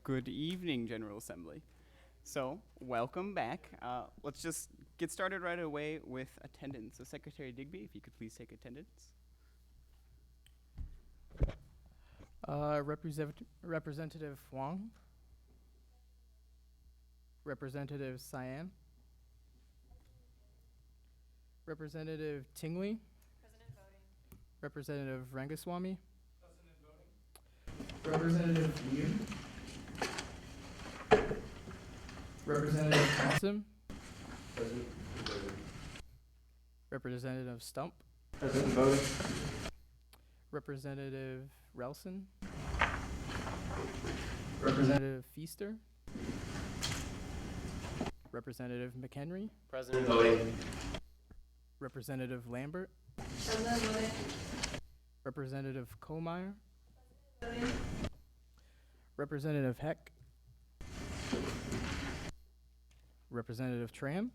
Good evening, General Assembly. So, welcome back. Let's just get started right away with attendance. So, Secretary Digby, if you could please take attendance. Representative Huang. Representative Cyan. Representative Tingley. President voting. Representative Rangaswamy. President voting. Representative Liu. Representative Thompson. President voting. Representative Stump. President voting. Representative Relson. Representative Feaster. Representative McHenry. President voting. Representative Lambert. President voting. Representative Kohlmeyer. Voting. Representative Heck. Representative Tram.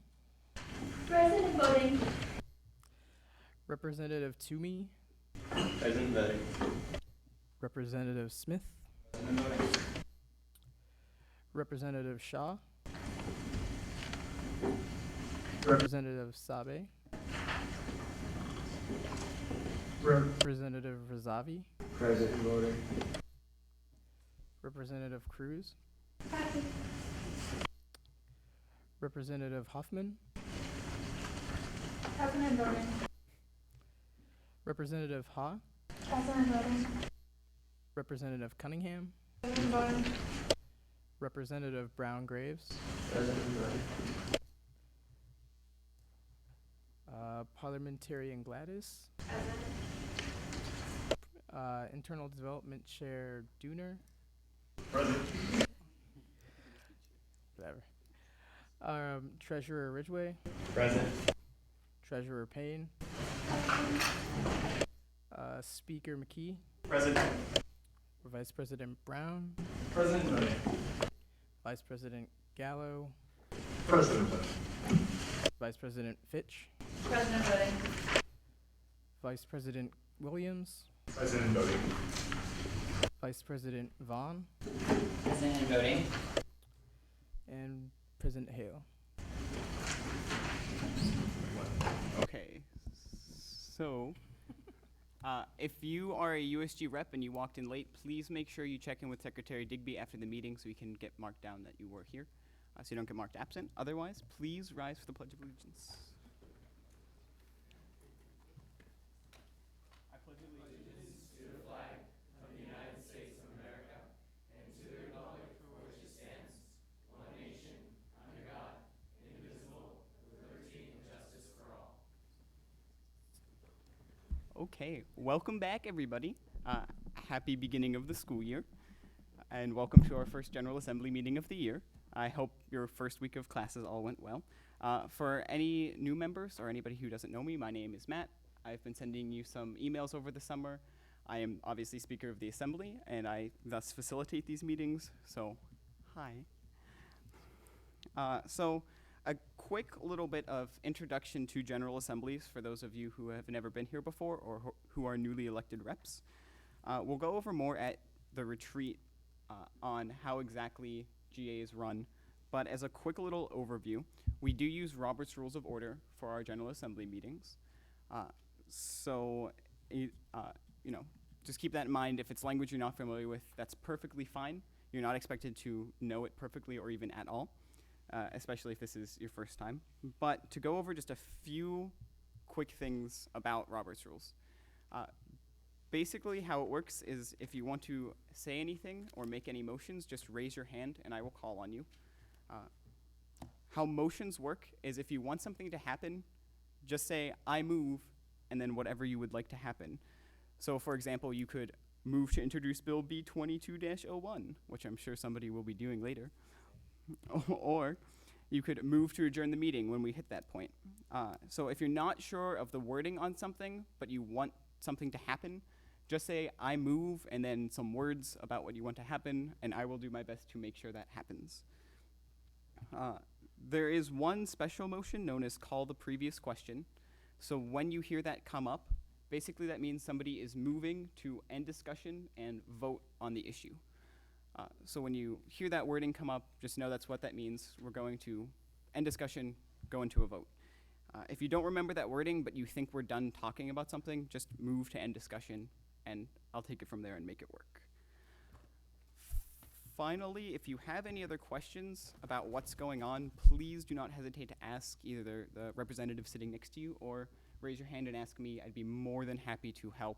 President voting. Representative Toomey. President voting. Representative Smith. President voting. Representative Shaw. Representative Sabe. Representative Razavi. President voting. Representative Cruz. Present. Representative Huffman. President voting. Representative Ha. President voting. Representative Cunningham. President voting. Representative Brown Graves. President voting. Parliamentarian Gladys. Present. Internal Development Chair Dooner. Present. Whatever. Treasurer Ridgway. Present. Treasurer Payne. Speaker McKee. Present. Vice President Brown. President voting. Vice President Gallo. President voting. Vice President Fitch. President voting. Vice President Williams. President voting. Vice President Vaughn. President voting. And President Hale. Okay. So, if you are a USG rep and you walked in late, please make sure you check in with Secretary Digby after the meeting so we can get marked down that you were here, so you don't get marked absent. Otherwise, please rise for the Pledge of Allegiance. I pledge allegiance to the flag of the United States of America and to the republic for which it stands, one nation, under God, indivisible, with liberty and justice for all. Okay, welcome back, everybody. Happy beginning of the school year, and welcome to our first General Assembly meeting of the year. I hope your first week of classes all went well. For any new members or anybody who doesn't know me, my name is Matt. I've been sending you some emails over the summer. I am obviously Speaker of the Assembly, and I thus facilitate these meetings, so hi. So a quick little bit of introduction to General Assemblies for those of you who have never been here before or who are newly elected reps. We'll go over more at the retreat on how exactly GAs run, but as a quick little overview, we do use Robert's Rules of Order for our General Assembly meetings. Just keep that in mind. If it's language you're not familiar with, that's perfectly fine. You're not expected to know it perfectly or even at all, especially if this is your first time. But to go over just a few quick things about Robert's Rules. Basically, how it works is if you want to say anything or make any motions, just raise your hand and I will call on you. How motions work is if you want something to happen, just say, I move, and then whatever you would like to happen. So, for example, you could move to introduce Bill B22-01, which I'm sure somebody will be doing later. Or you could move to adjourn the meeting when we hit that point. So if you're not sure of the wording on something, but you want something to happen, just say, I move, and then some words about what you want to happen, and I will do my best to make sure that happens. There is one special motion known as call the previous question. So when you hear that come up, basically that means somebody is moving to end discussion and vote on the issue. So when you hear that wording come up, just know that's what that means. We're going to end discussion, go into a vote. If you don't remember that wording, but you think we're done talking about something, just move to end discussion, and I'll take it from there and make it work. Finally, if you have any other questions about what's going on, please do not hesitate to ask either the representative sitting next to you or raise your hand and ask me. I'd be more than happy to help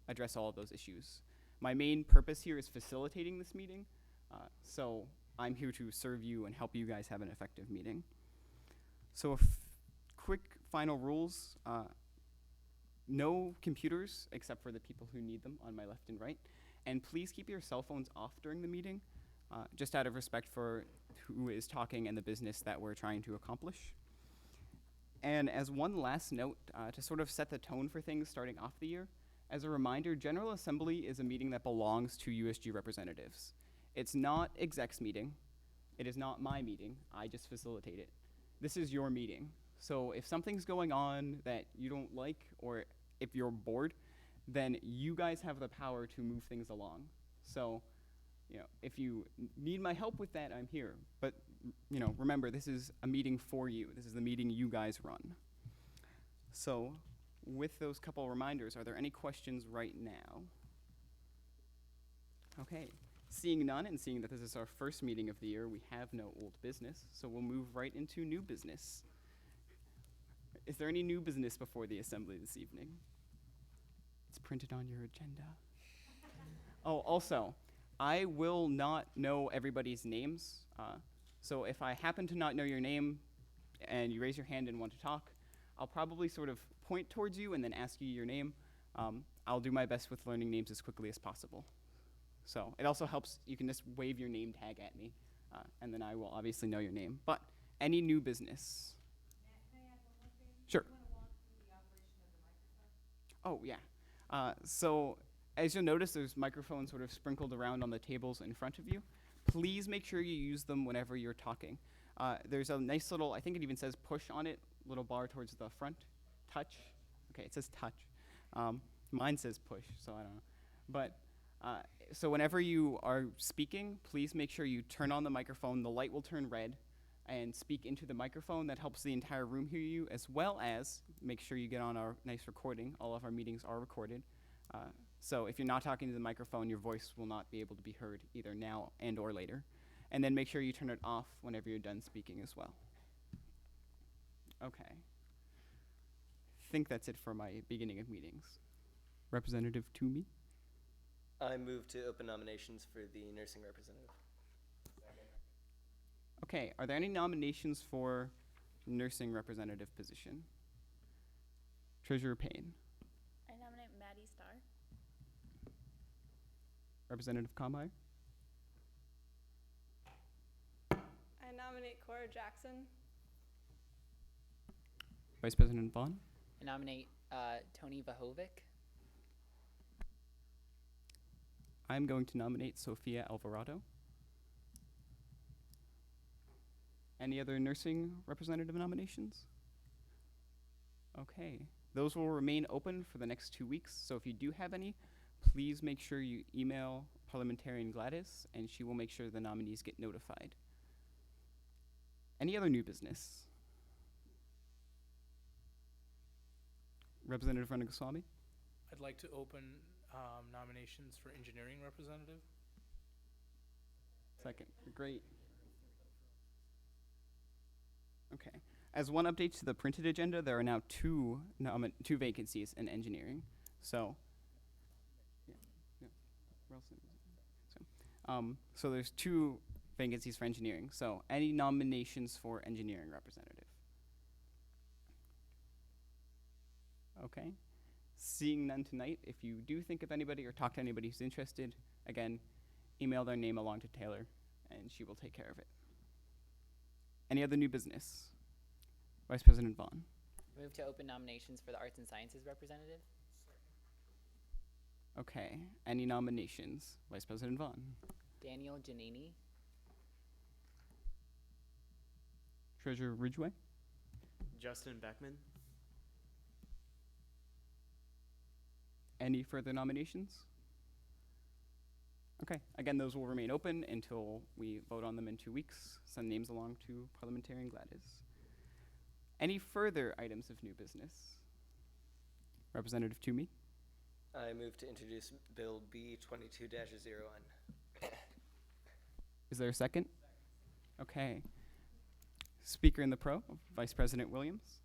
address all of those issues. My main purpose here is facilitating this meeting, so I'm here to serve you and help you guys have an effective meeting. So quick final rules. No computers except for the people who need them on my left and right. And please keep your cell phones off during the meeting, just out of respect for who is talking and the business that we're trying to accomplish. And as one last note, to sort of set the tone for things starting off the year, as a reminder, General Assembly is a meeting that belongs to USG representatives. It's not exec's meeting. It is not my meeting. I just facilitate it. This is your meeting. So if something's going on that you don't like, or if you're bored, then you guys have the power to move things along. So, if you need my help with that, I'm here. But, remember, this is a meeting for you. This is the meeting you guys run. So, with those couple reminders, are there any questions right now? Okay. Seeing none and seeing that this is our first meeting of the year, we have no old business, so we'll move right into new business. Is there any new business before the assembly this evening? It's printed on your agenda. Oh, also, I will not know everybody's names. So if I happen to not know your name and you raise your hand and want to talk, I'll probably sort of point towards you and then ask you your name. I'll do my best with learning names as quickly as possible. So it also helps, you can just wave your name tag at me, and then I will obviously know your name. But any new business? May I add one more thing? Sure. You want to walk through the operation of the microphone? Oh, yeah. So as you'll notice, there's microphones sort of sprinkled around on the tables in front of you. Please make sure you use them whenever you're talking. There's a nice little, I think it even says push on it, little bar towards the front. Touch. Okay, it says touch. Mine says push, so I don't know. But so whenever you are speaking, please make sure you turn on the microphone. The light will turn red, and speak into the microphone. That helps the entire room hear you, as well as make sure you get on our nice recording. All of our meetings are recorded. So if you're not talking to the microphone, your voice will not be able to be heard either now and or later. And then make sure you turn it off whenever you're done speaking as well. Okay. I think that's it for my beginning of meetings. Representative Toomey? I move to open nominations for the nursing representative. Okay, are there any nominations for nursing representative position? Treasurer Payne. I nominate Maddie Starr. Representative Kamai. I nominate Cora Jackson. Vice President Vaughn. I nominate Tony Vahovic. I'm going to nominate Sophia Alvarado. Any other nursing representative nominations? Okay, those will remain open for the next 2 weeks, so if you do have any, please make sure you email Parliamentarian Gladys, and she will make sure the nominees get notified. Any other new business? Representative Ranganaswamy? I'd like to open nominations for engineering representative. Second, great. Okay. As one update to the printed agenda, there are now two vacancies in engineering. So, so there's 2 vacancies for engineering. So, any nominations for engineering representative? Okay. Seeing none tonight, if you do think of anybody or talk to anybody who's interested, again, email their name along to Taylor, and she will take care of it. Any other new business? Vice President Vaughn. Move to open nominations for the Arts and Sciences representative. Okay. Any nominations? Vice President Vaughn. Daniel Giannini. Treasurer Ridgway. Justin Beckman. Any further nominations? Okay, again, those will remain open until we vote on them in 2 weeks. Send names along to Parliamentarian Gladys. Any further items of new business? Representative Toomey? I move to introduce Bill B 22-01. Is there a second? Okay. Speaker in the pro, Vice President Williams.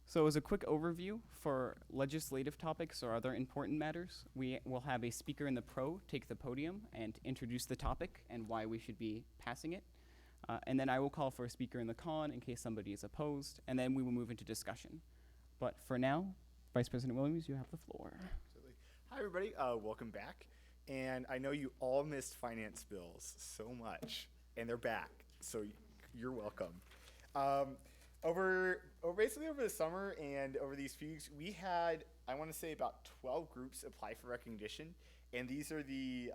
So as a quick overview for legislative topics or other important matters, we will have a speaker in the pro take the podium and introduce the topic and why we should be passing it. And then I will call for a speaker in the con in case somebody is opposed, and then we will move into discussion. But for now, Vice President Williams, you have the floor. Absolutely. Hi, everybody. Welcome back. And I know you all missed finance bills so much, and they're back. So you're welcome. Basically over the summer and over these few weeks, we had, I want to say, about 12 groups apply for recognition. And these are the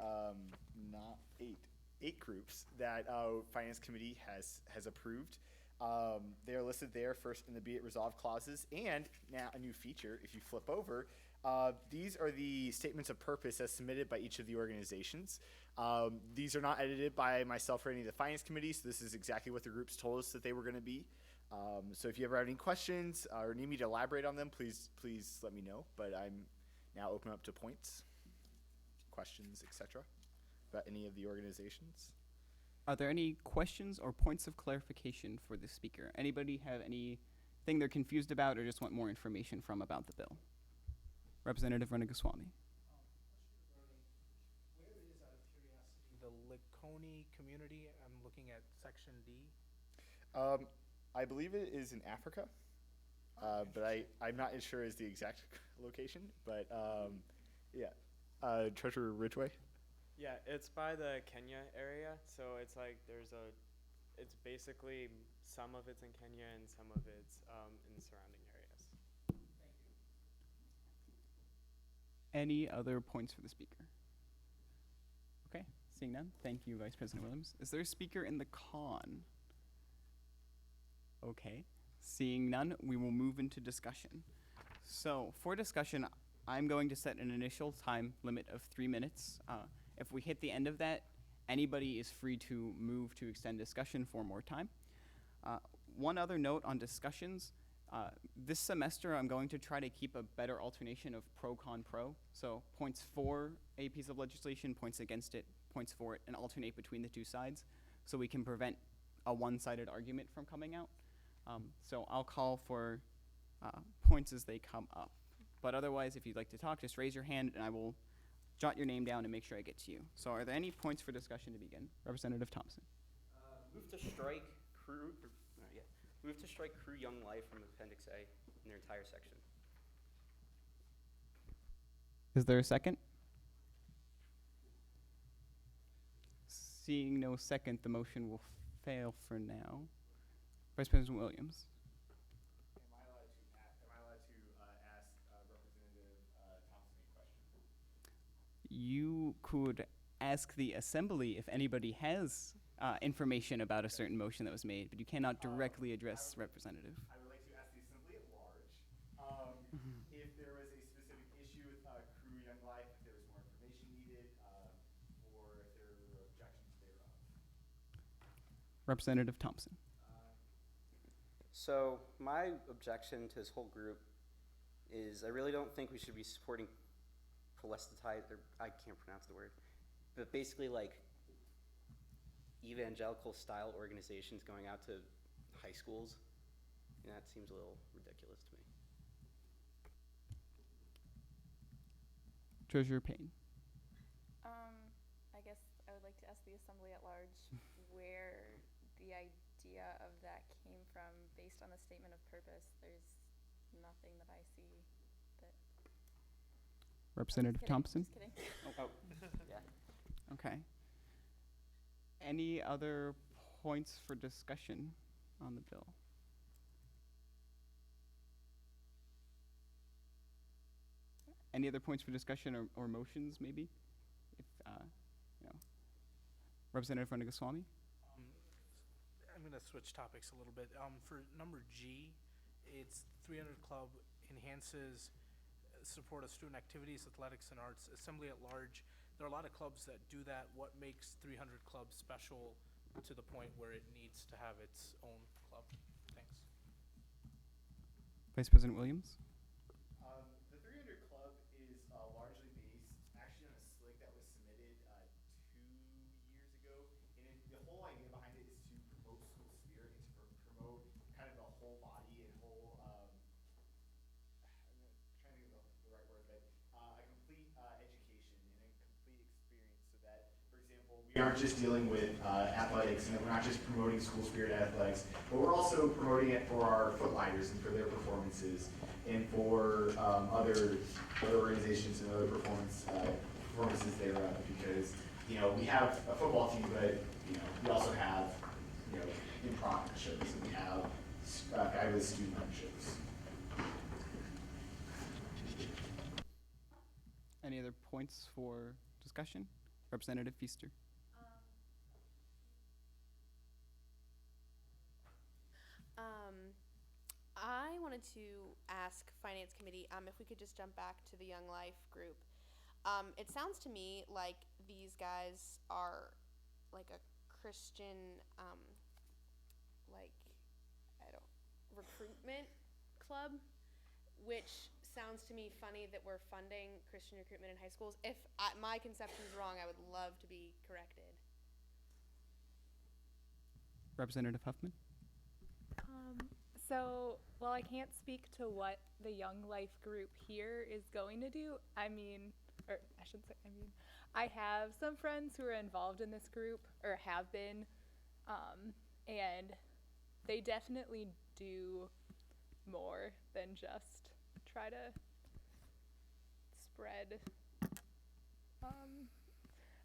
not eight groups that Finance Committee has approved. They are listed there first in the Be It Resolved clauses, and now a new feature, if you flip over, these are the statements of purpose as submitted by each of the organizations. These are not edited by myself or any of the Finance Committee, so this is exactly what the groups told us that they were going to be. So if you ever have any questions or need me to elaborate on them, please let me know. But I'm now open up to points, questions, etc. about any of the organizations. Are there any questions or points of clarification for the speaker? Anybody have anything they're confused about or just want more information from about the bill? Representative Ranagoswamy. Where is, out of curiosity, the Likoni community? I'm looking at section D. I believe it is in Africa, but I'm not as sure as the exact location. But yeah, Treasurer Ridgway. Yeah, it's by the Kenya area, so it's like it's basically some of it's in Kenya and some of it's in the surrounding areas. Any other points for the speaker? Okay, seeing none. Thank you, Vice President Williams. Is there a speaker in the con? Okay, seeing none, we will move into discussion. So for discussion, I'm going to set an initial time limit of 3 minutes. If we hit the end of that, anybody is free to move to extend discussion for more time. One other note on discussions, this semester I'm going to try to keep a better alternation of pro-con-pro. So points for a piece of legislation, points against it, points for it, and alternate between the two sides so we can prevent a one-sided argument from coming out. So I'll call for points as they come up. But otherwise, if you'd like to talk, just raise your hand and I will jot your name down and make sure I get to you. So are there any points for discussion to begin? Representative Thompson. Move to strike Move to strike Crew Young Life from Appendix A in their entire section. Is there a second? Seeing no second, the motion will fail for now. Vice President Williams. Am I allowed to ask Representative Thompson a question? You could ask the assembly if anybody has information about a certain motion that was made, but you cannot directly address representative. I would like to ask the assembly at large if there was a specific issue with Crew Young Life, if there was more information needed, or if there were objections thereof. Representative Thompson. So my objection to this whole group is I really don't think we should be supporting proselytize, or I can't pronounce the word, but basically like evangelical style organizations going out to high schools. And that seems a little ridiculous to me. Treasurer Payne. I guess I would like to ask the assembly at large where the idea of that came from based on the statement of purpose. There's nothing that I see that... Representative Thompson. Just kidding. Oh, yeah. Okay. Any other points for discussion on the bill? Any other points for discussion or motions, maybe? If, Representative Ranagoswamy? I'm going to switch topics a little bit. For number G, it's 300 Club enhances support of student activities, athletics, and arts. Assembly at large, there are a lot of clubs that do that. What makes 300 Club special to the point where it needs to have its own club? Thanks. Vice President Williams? The 300 Club is largely based actually on a slick that was submitted 2 years ago. And the whole idea behind it is to promote school spirit and to promote kind of the whole body and whole, I'm trying to think of the right word, but a complete education and a complete experience so that, for example, we aren't just dealing with athletics and that we're not just promoting school spirit athletics, but we're also promoting it for our footlighters and for their performances and for other organizations and other performances thereof, because we have a football team, but we also have improv shows and we have fabulous student shows. Any other points for discussion? Representative Feaster? I wanted to ask Finance Committee if we could just jump back to the Young Life group. It sounds to me like these guys are like a Christian, recruitment club, which sounds to me funny that we're funding Christian recruitment in high schools. If my conception is wrong, I would love to be corrected. Representative Huffman? So, while I can't speak to what the Young Life group here is going to do, I have some friends who are involved in this group, or have been, and they definitely do more than just try to spread,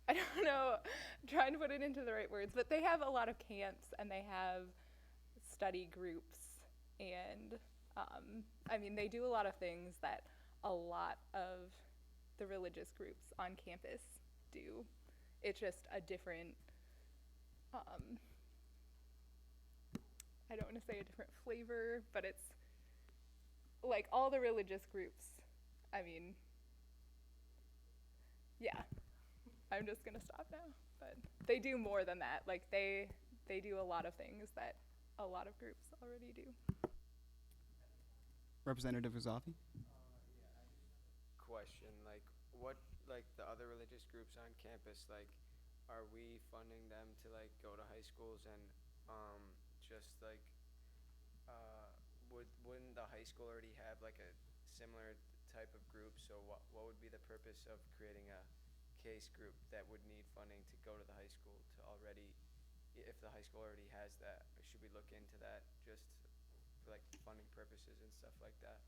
I don't know, I'm trying to put it into the right words, but they have a lot of camps and they have study groups. And, they do a lot of things that a lot of the religious groups on campus do. It's just a different, I don't want to say a different flavor, but it's like all the religious groups. Yeah, I'm just going to stop now. But they do more than that. Like, they do a lot of things that a lot of groups already do. Representative Uzafi? Question, what the other religious groups on campus, are we funding them to go to high schools and wouldn't the high school already have a similar type of group? So what would be the purpose of creating a case group that would need funding to go to the high school to already, if the high school already has that? Or should we look into that just for funding purposes and stuff like that?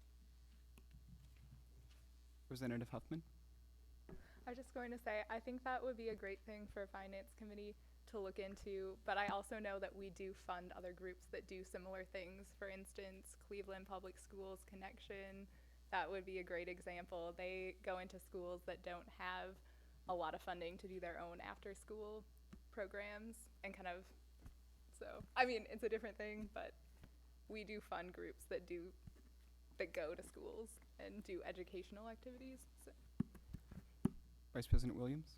Representative Huffman? I was just going to say, I think that would be a great thing for Finance Committee to look into, but I also know that we do fund other groups that do similar things. For instance, Cleveland Public Schools Connection, that would be a great example. They go into schools that don't have a lot of funding to do their own after-school programs and it's a different thing, but we do fund groups that go to schools and do educational activities. So. Vice President Williams?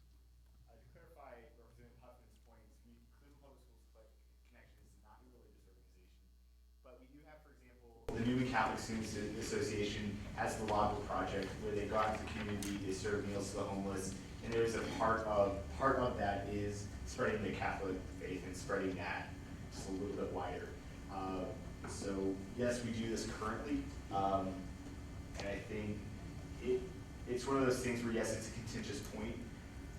To clarify Representative Huffman's points, Cleveland Public Schools Connection is not a religious organization, but we do have, for example, the Newman Catholic Students Association has the Lago Project, where they go out to the community, they serve meals to the homeless, and there's a part of that is spreading the Catholic faith and spreading that just a little bit wider. So yes, we do this currently, and I think it's one of those things where yes, it's a contentious point,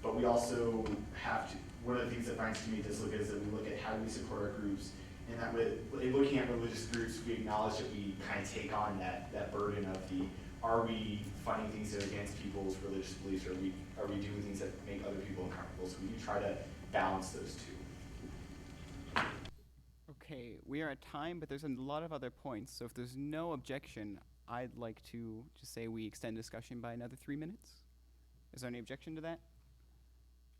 but we also have to, one of the things that Finance Committee does look at is that we look at how do we support our groups, and that in looking at religious groups, we acknowledge that we kind of take on that burden of are we funding things that are against people's religious beliefs, or are we doing things that make other people uncomfortable? So we do try to balance those two. Okay, we are at time, but there's a lot of other points. So if there's no objection, I'd like to just say we extend discussion by another 3 minutes. Is there any objection to that?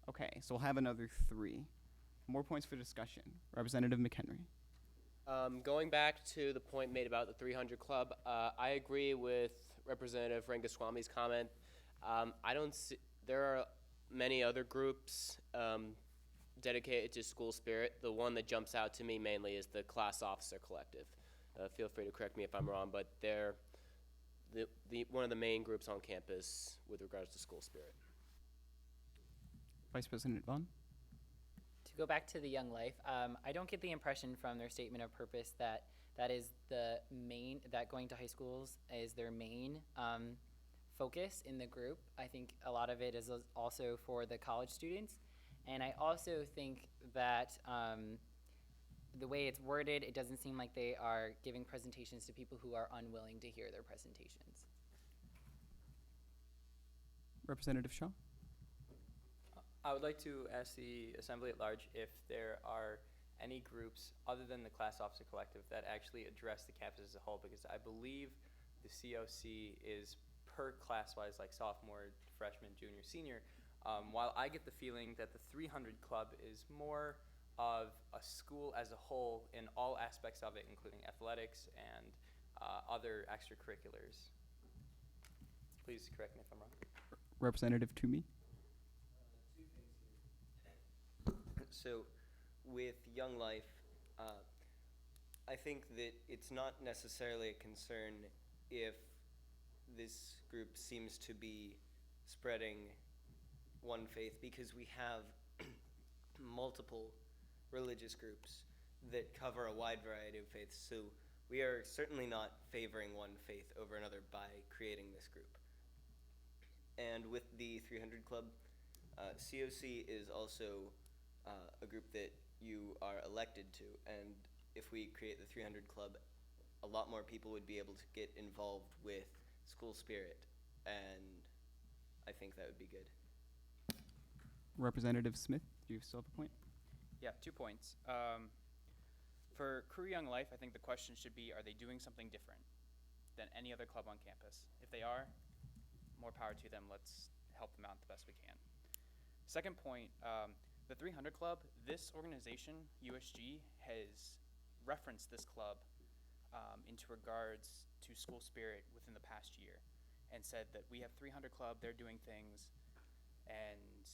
Okay, so we'll have another 3. More points for discussion. Representative McHenry. Going back to the point made about the 300 Club, I agree with Representative Rangaswamy's comment. I don't see, there are many other groups dedicated to school spirit. The one that jumps out to me mainly is the Class Officer Collective. Feel free to correct me if I'm wrong, but they're one of the main groups on campus with regards to school spirit. Vice President Vaughn? To go back to the Young Life, I don't get the impression from their statement of purpose that that going to high schools is their main focus in the group. I think a lot of it is also for the college students. And I also think that the way it's worded, it doesn't seem like they are giving presentations to people who are unwilling to hear their presentations. Representative Shaw? I would like to ask the Assembly at large if there are any groups other than the Class Officer Collective that actually address the campus as a whole, because I believe the COC is per class-wise, like sophomore, freshman, junior, senior, while I get the feeling that the 300 Club is more of a school as a whole in all aspects of it, including athletics and other extracurriculars. Please correct me if I'm wrong. Representative Toomey? So, with Young Life, I think that it's not necessarily a concern if this group seems to be spreading one faith, because we have multiple religious groups that cover a wide variety of faiths. So we are certainly not favoring one faith over another by creating this group. And with the 300 Club, COC is also a group that you are elected to, and if we create the 300 Club, a lot more people would be able to get involved with school spirit, and I think that would be good. Representative Smith, do you still have a point? Yeah, 2 points. For Crew Young Life, I think the question should be, are they doing something different than any other club on campus? If they are, more power to them. Let's help them out the best we can. Second point, the 300 Club, this organization, USG, has referenced this club into regards to school spirit within the past year, and said that we have 300 Club, they're doing things, and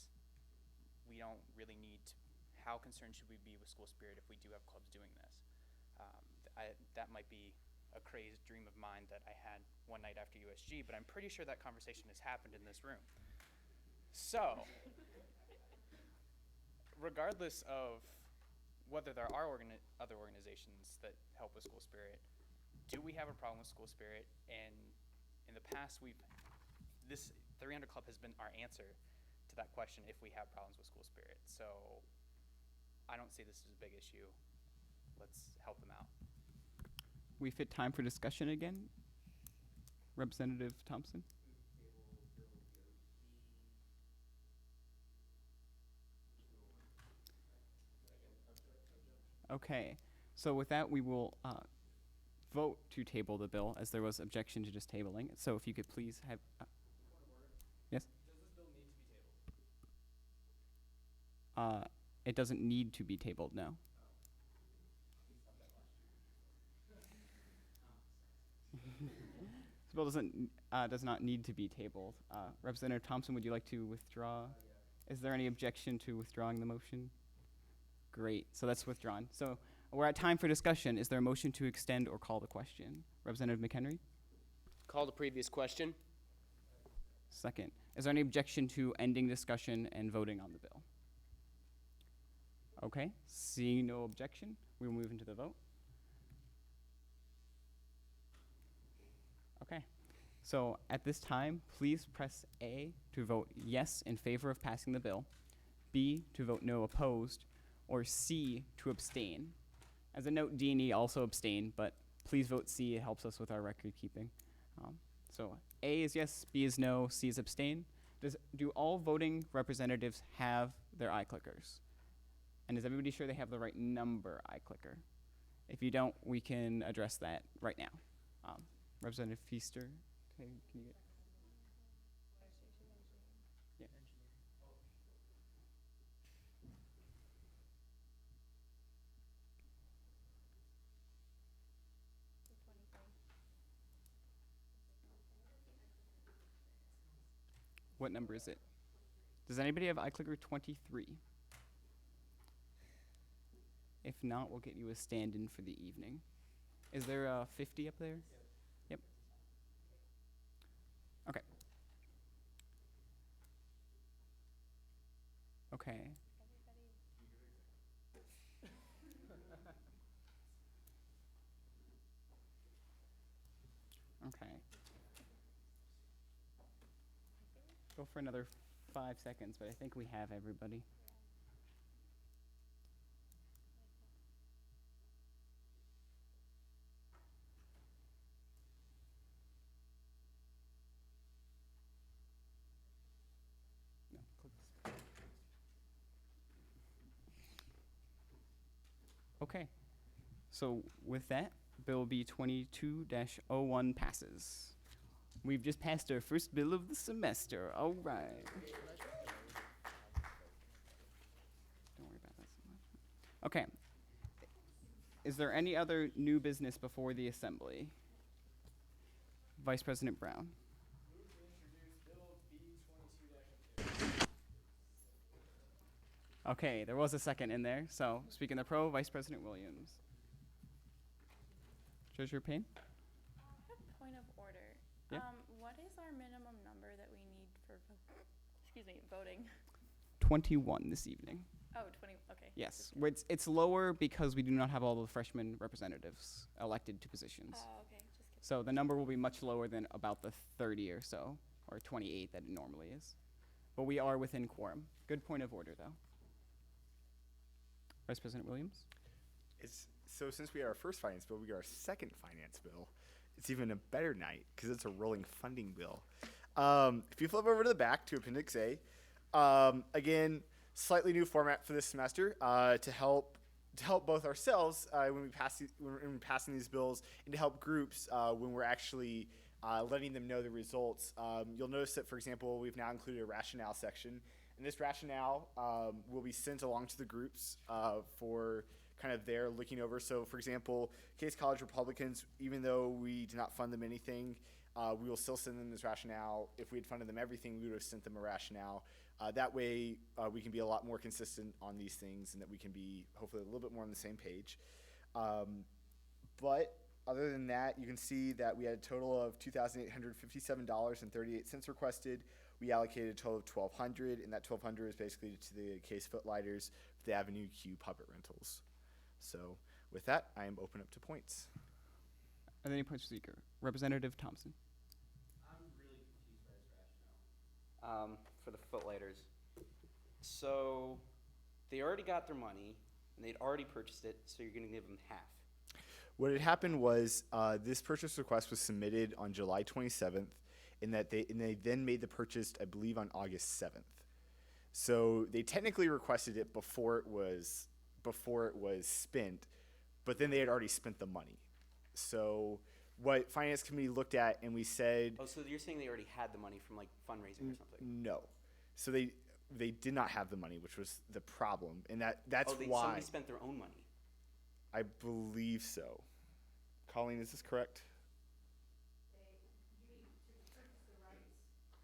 we don't really need to. How concerned should we be with school spirit if we do have clubs doing this? That might be a crazed dream of mine that I had one night after USG, but I'm pretty sure that conversation has happened in this room. So, regardless of whether there are other organizations that help with school spirit, do we have a problem with school spirit? And in the past, this 300 Club has been our answer to that question if we have problems with school spirit. So I don't see this as a big issue. Let's help them out. We fit time for discussion again. Representative Thompson? Okay, so with that, we will vote to table the bill, as there was objection to just tabling it. So if you could please have... yes? Does this bill need to be tabled? It doesn't need to be tabled, no. This bill does not need to be tabled. Representative Thompson, would you like to withdraw? Is there any objection to withdrawing the motion? Great, so that's withdrawn. So we're at time for discussion. Is there a motion to extend or call the question? Representative McHenry? Call the previous question. Second. Is there any objection to ending discussion and voting on the bill? Okay, seeing no objection, we will move into the vote. Okay, so at this time, please press A to vote yes in favor of passing the bill, B to vote no opposed, or C to abstain. As a note, D and E also abstain, but please vote C. It helps us with our record keeping. So A is yes, B is no, C is abstain. Do all voting representatives have their iClickers? And is everybody sure they have the right number iClicker? If you don't, we can address that right now. Representative Feaster, can you get? Yeah. What number is it? Does anybody have iClicker 23? If not, we'll get you a stand-in for the evening. Is there a 50 up there? Yep. Okay. Okay. Okay. Go for another 5 seconds, but I think we have everybody. No, click this. Okay. So with that, Bill B 22-01 passes. We've just passed our first bill of the semester. All right. Don't worry about that so much. Okay. Is there any other new business before the assembly? Vice President Brown. Okay, there was a second in there. So, speaking the pro, Vice President Williams. Treasurer Payne? Point of order. Yeah. What is our minimum number that we need for, voting? 21 this evening. Oh, 20, okay. Yes, it's lower because we do not have all the freshman representatives elected to positions. Oh, okay. Just kidding. So the number will be much lower than about the 30 or so, or 28 that it normally is. But we are within quorum. Good point of order, though. Vice President Williams? So since we had our first finance bill, we got our second finance bill. It's even a better night because it's a rolling funding bill. If you flip over to the back to Appendix A, again, slightly new format for this semester to help both ourselves when we're passing these bills, and to help groups when we're actually letting them know the results. You'll notice that, for example, we've now included a rationale section, and this rationale will be sent along to the groups for kind of their looking over. So, for example, Case College Republicans, even though we did not fund them anything, we will still send them this rationale. If we had funded them everything, we would have sent them a rationale. That way, we can be a lot more consistent on these things, and that we can be hopefully a little bit more on the same page. But other than that, you can see that we had a total of $2,857.38 requested. We allocated a total of $1,200, and that $1,200 is basically to the Case Footlighters for the Avenue Q puppet rentals. So with that, I am open up to points. Are there any points for speaker? Representative Thompson. I'm really confused by this rationale. For the footlighters. So they already got their money, and they'd already purchased it, so you're going to give them half. What had happened was this purchase request was submitted on July 27th, and they then made the purchase, I believe, on August 7th. So they technically requested it before it was spent, but then they had already spent the money. So what Finance Committee looked at, and we said, Oh, so you're saying they already had the money from like fundraising or something? no. So they did not have the money, which was the problem, and that's why somebody spent their own money. I believe so. Colleen, is this correct?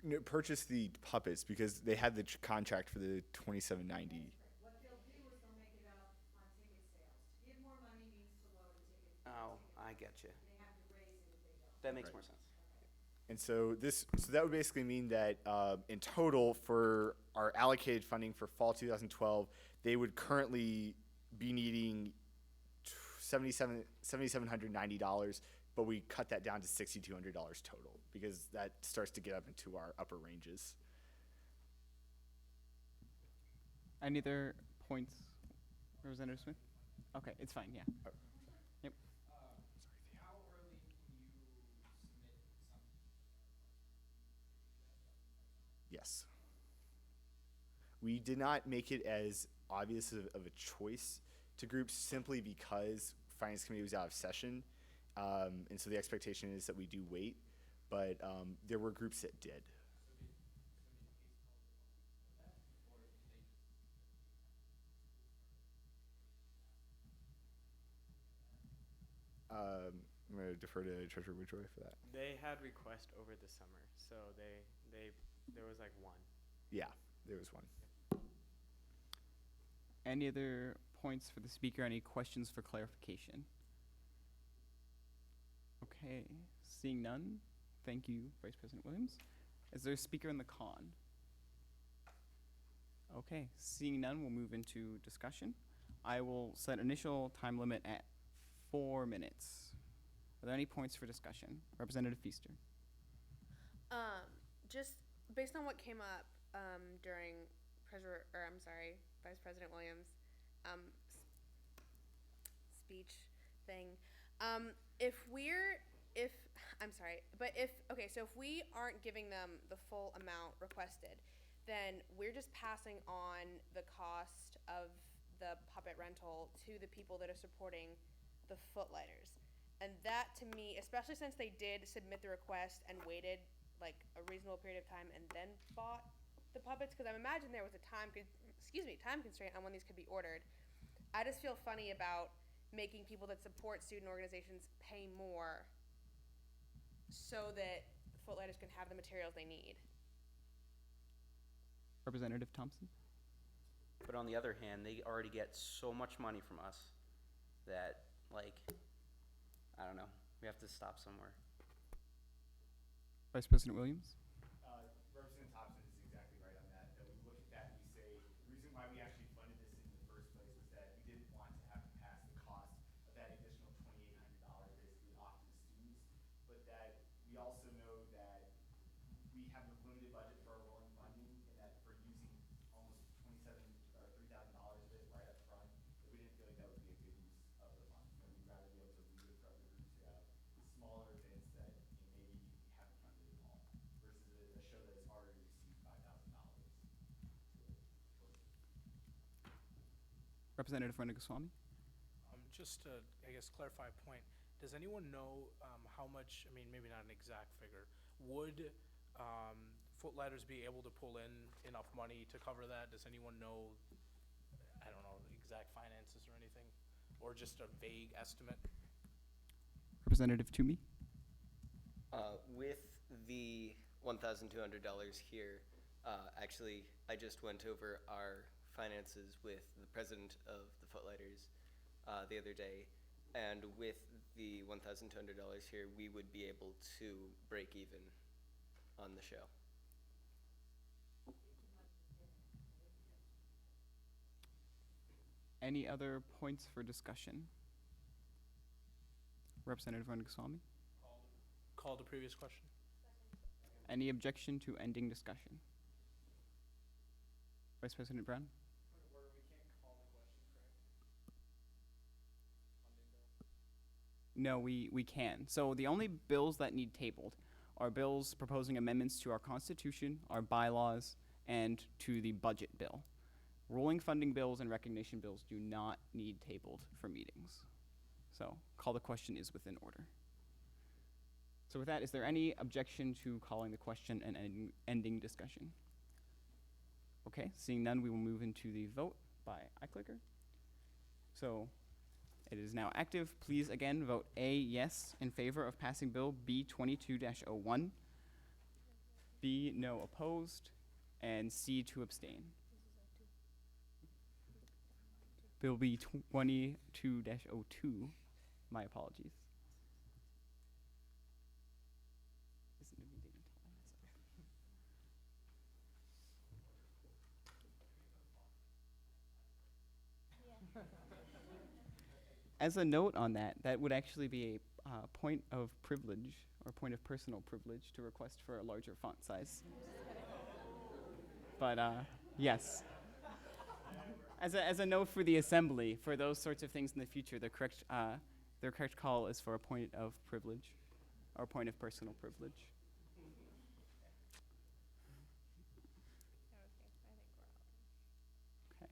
No, purchase the puppets because they had the contract for the 2790. What they'll do is they'll make it up on ticket sales. To give more money means to lower the ticket. Oh, I get you. They have to raise it if they don't. That makes Right. more sense. And so that would basically mean that in total for our allocated funding for fall 2012, they would currently be needing $7,790, but we cut that down to $6,200 total because that starts to get up into our upper ranges. Any other points, Representative Smith? Okay, it's fine, yeah. Yep. How early can you submit some? Yes. We did not make it as obvious of a choice to groups simply because Finance Committee was out of session. And so the expectation is that we do wait, but there were groups that did. I'm going to defer to Treasurer Woodroy for that. They had request over the summer, so there was like one. Yeah. there was one. Any other points for the speaker? Any questions for clarification? Okay, seeing none, thank you, Vice President Williams. Is there a speaker in the con? Okay, seeing none, we'll move into discussion. I will set initial time limit at 4 minutes. Are there any points for discussion? Representative Feaster. Just based on what came up during Vice President Williams' speech thing. If we aren't giving them the full amount requested, then we're just passing on the cost of the puppet rental to the people that are supporting the footlighters. And that, to me, especially since they did submit the request and waited like a reasonable period of time and then bought the puppets, because I imagine there was a time constraint on when these could be ordered. I just feel funny about making people that support student organizations pay more so that footlighters can have the materials they need. Representative Thompson. But on the other hand, they already get so much money from us that, like, I don't know, we have to stop somewhere. Vice President Williams. Representative Thompson is exactly right on that. That we look at that and we say, the reason why we actually funded this in the first place was that we didn't want to have to pass the cost of that additional $2,800 basically off to the students, but that we also know that we have a limited budget for our rolling funding, and that for using almost $27,000 or $3,000 of it right up front, that we didn't feel like that would be a good use of the funds. And we'd rather be able to leave it for other groups who have smaller events that maybe haven't funded at all, versus a show that has already received $5,000. Representative Ranagoswamy. Just to, I guess, clarify a point, does anyone know how much, I mean, maybe not an exact figure, would footlighters be able to pull in enough money to cover that? Does anyone know, I don't know, exact finances or anything? Or just a vague estimate? Representative Toomey. With the $1,200 here, actually, I just went over our finances with the president of the Footlighters the other day, and with the $1,200 here, we would be able to break even on the show. Any other points for discussion? Representative Ranagoswamy. Call the previous question. Any objection to ending discussion? Vice President Brown. No, we can. So the only bills that need tabled are bills proposing amendments to our Constitution, our bylaws, and to the budget bill. Rolling funding bills and recognition bills do not need tabled for meetings. So call the question is within order. So with that, is there any objection to calling the question and ending discussion? Okay, seeing none, we will move into the vote by iClicker. So it is now active. Please again vote A, yes, in favor of passing Bill B22-01, B, no, opposed, and C, to abstain. Bill B22-02, my apologies. As a note on that, that would actually be a point of privilege or point of personal privilege to request for a larger font size. But yes. As a note for the assembly, for those sorts of things in the future, the correct call is for a point of privilege or point of personal privilege. Okay.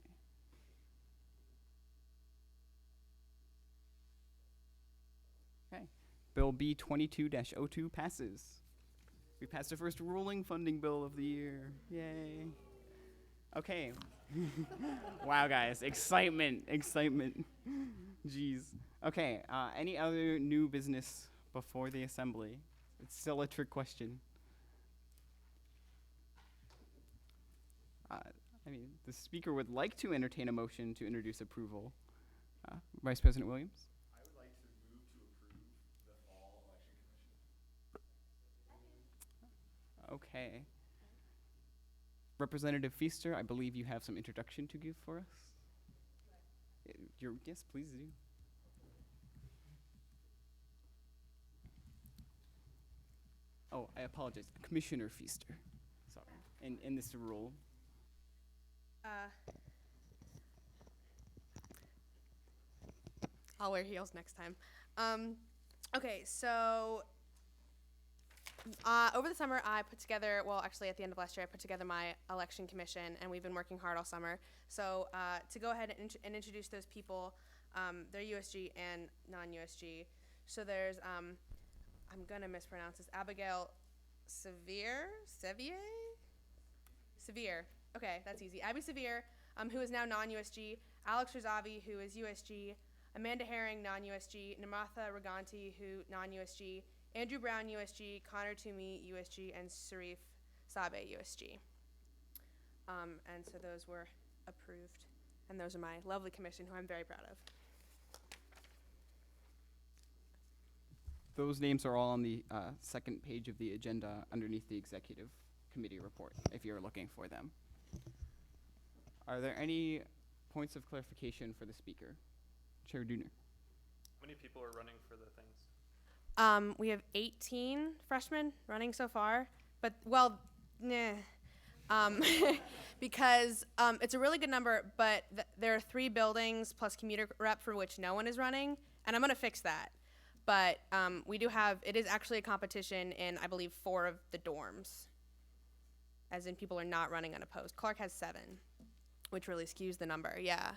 Okay. Bill B22-02 passes. We passed the first rolling funding bill of the year. Yay. Okay. Wow, guys. Excitement. Jeez. Okay. Any other new business before the assembly? It's still a trick question. I mean, the speaker would like to entertain a motion to introduce approval. Vice President Williams? I would like to move to approve the fall election commission. Okay. Representative Feaster, I believe you have some introduction to give for us. Yes, please do. Oh, I apologize. Commissioner Feaster. Sorry. In this role. I'll wear heels next time. Okay, so over the summer I put together, well, actually at the end of last year, I put together my election commission, and we've been working hard all summer. So to go ahead and introduce those people, they're USG and non-USG. So there's, I'm gonna mispronounce this, Abigail Sevier? Okay, that's easy. Abby Sevier, who is now non-USG. Alex Razavi, who is USG. Amanda Herring, non-USG. Namatha Raganti, who non-USG. Andrew Brown, USG. Connor Toomey, USG. And Sarif Sabe, USG. And so those were approved. And those are my lovely commission, who I'm very proud of. Those names are all on the second page of the agenda underneath the executive committee report, if you're looking for them. Are there any points of clarification for the speaker? Chair Dooner. How many people are running for the things? We have 18 freshmen running so far, but, well, because it's a really good number, but there are 3 buildings plus commuter rep for which no one is running, and I'm going to fix that. But we do have, it is actually a competition in, I believe, 4 of the dorms, as in people are not running unopposed. Clark has 7, which really skews the number, yeah.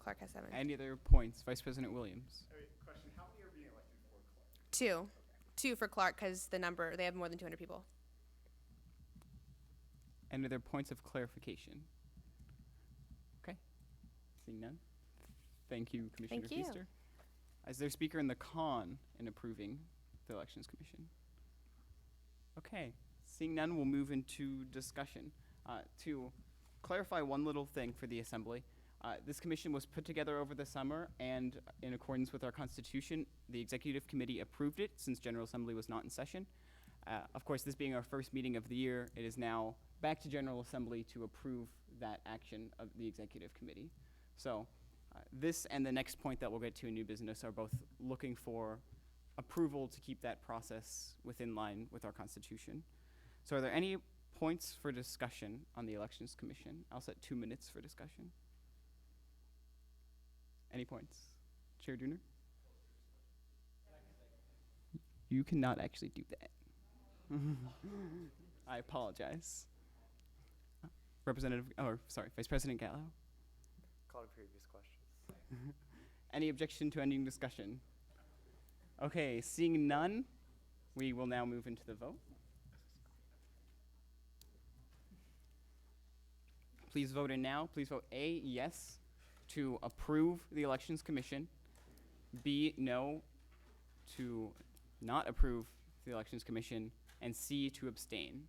Clark has 7. Any other points? Vice President Williams. Question, how many are being elected for Clark? 2. 2 for Clark, because the number, they have more than 200 people. Any other points of clarification? Okay. Seeing none. Thank you, Commissioner Thank you. Feaster. Is there a speaker in the con in approving the Elections Commission? Okay. Seeing none, we'll move into discussion. To clarify one little thing for the Assembly, this commission was put together over the summer, and in accordance with our Constitution, the Executive Committee approved it since General Assembly was not in session. Of course, this being our first meeting of the year, it is now back to General Assembly to approve that action of the Executive Committee. So this and the next point that we'll get to in new business are both looking for approval to keep that process within line with our Constitution. So are there any points for discussion on the Elections Commission? I'll set 2 minutes for discussion. Any points? Chair Dooner? You cannot actually do that. I apologize. Vice President Gallo? Call to previous questions. Any objection to ending discussion? Okay, seeing none, we will now move into the vote. Please vote in now. Please vote A, yes, to approve the Elections Commission. B, no, to not approve the Elections Commission. And C, to abstain.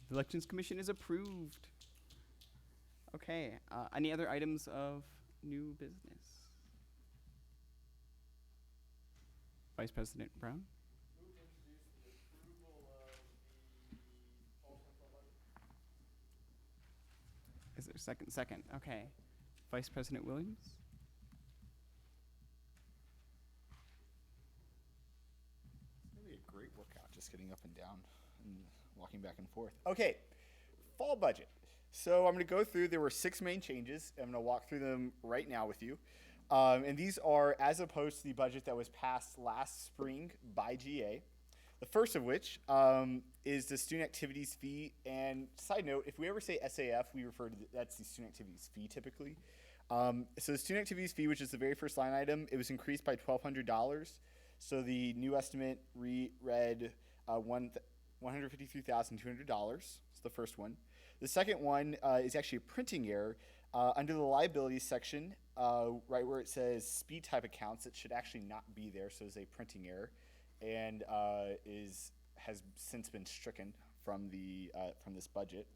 The Elections Commission is approved. Okay, any other items of new business? Vice President Brown? Move to introduce the approval of the fall central budget. Is there a second? Second, okay. Vice President Williams? It's gonna be a great workout, just getting up and down and walking back and forth. Okay, fall budget. So I'm going to go through, there were 6 main changes. I'm going to walk through them right now with you. And these are as opposed to the budget that was passed last spring by GA. The first of which is the student activities fee. And side note, if we ever say SAF, we refer to that's the student activities fee typically. So the student activities fee, which is the very first line item, it was increased by $1,200. So the new estimate read $153,200. It's the first one. The second one is actually a printing error. Under the liabilities section, right where it says speed type accounts, it should actually not be there, so it's a printing error, and has since been stricken from this budget.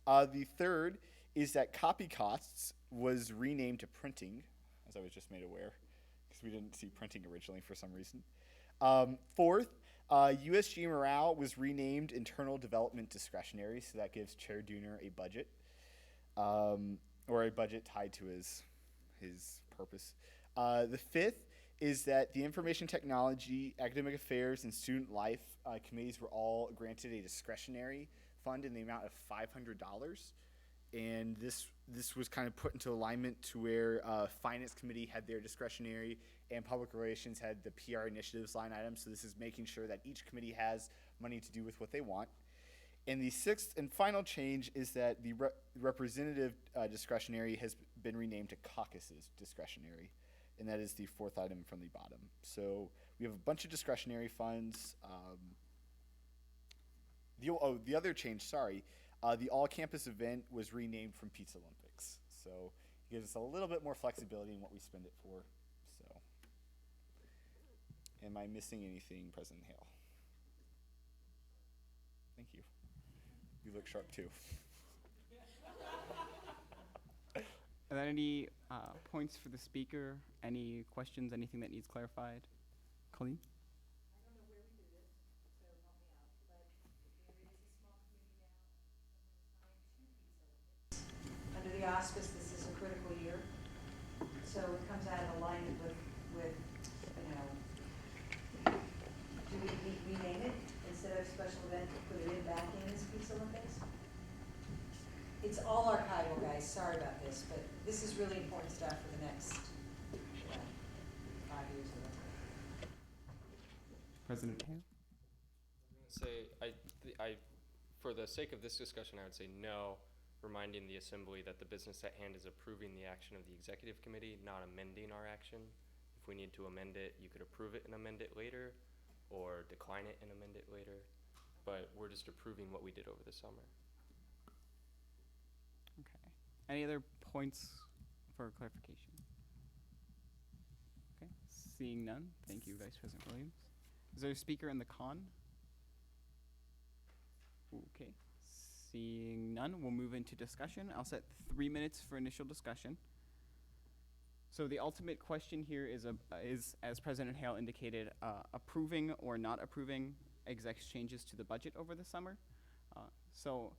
The third is that copy costs was renamed to printing, as I was just made aware, because we didn't see printing originally for some reason. Fourth, USG Morale was renamed Internal Development Discretionary, so that gives Chair Dooner a budget, or a budget tied to his purpose. The fifth is that the Information Technology, Academic Affairs, and Student Life committees were all granted a discretionary fund in the amount of $500. And this was kind of put into alignment to where Finance Committee had their discretionary and Public Relations had the PR initiatives line item. So this is making sure that each committee has money to do with what they want. And the sixth and final change is that the representative discretionary has been renamed to caucuses discretionary. And that is the fourth item from the bottom. So we have a bunch of discretionary funds. The other change, sorry. The all-campus event was renamed from Pizza Olympics. So it gives us a little bit more flexibility in what we spend it for. So, am I missing anything, President Hale? Thank you. You look sharp, too. Are there any points for the speaker? Any questions, anything that needs clarified? Colleen? Under the auspice, this is a critical year, so it comes out of alignment with, do we rename it instead of special event, put it back in as Pizza Olympics? It's all archival, guys, sorry about this, but this is really important stuff for the next 5 years or whatever. President Hale? Say, for the sake of this discussion, I would say no, reminding the Assembly that the business at hand is approving the action of the Executive Committee, not amending our action. If we need to amend it, you could approve it and amend it later, or decline it and amend it later. But we're just approving what we did over the summer. Okay. Any other points for clarification? Okay. Seeing none, thank you, Vice President Williams. Is there a speaker in the con? Okay. Seeing none, we'll move into discussion. I'll set 3 minutes for initial discussion. So the ultimate question here is, as President Hale indicated, approving or not approving exec's changes to the budget over the summer. So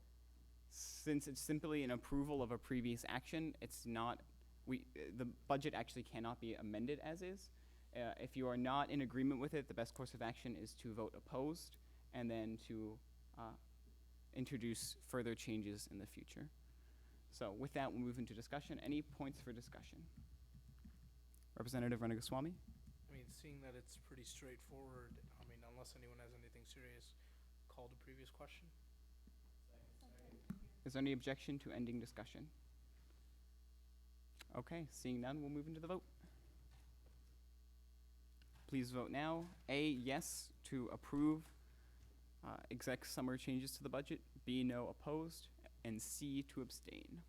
since it's simply an approval of a previous action, it's not, the budget actually cannot be amended as is. If you are not in agreement with it, the best course of action is to vote opposed and then to introduce further changes in the future. So with that, we'll move into discussion. Any points for discussion? Representative Ranagoswamy? I mean, seeing that it's pretty straightforward, I mean, unless anyone has anything serious, call the previous question. Is there any objection to ending discussion? Okay, seeing none, we'll move into the vote. Please vote now. A, yes to approve exec summer changes to the budget. B, no, opposed. And C, to abstain.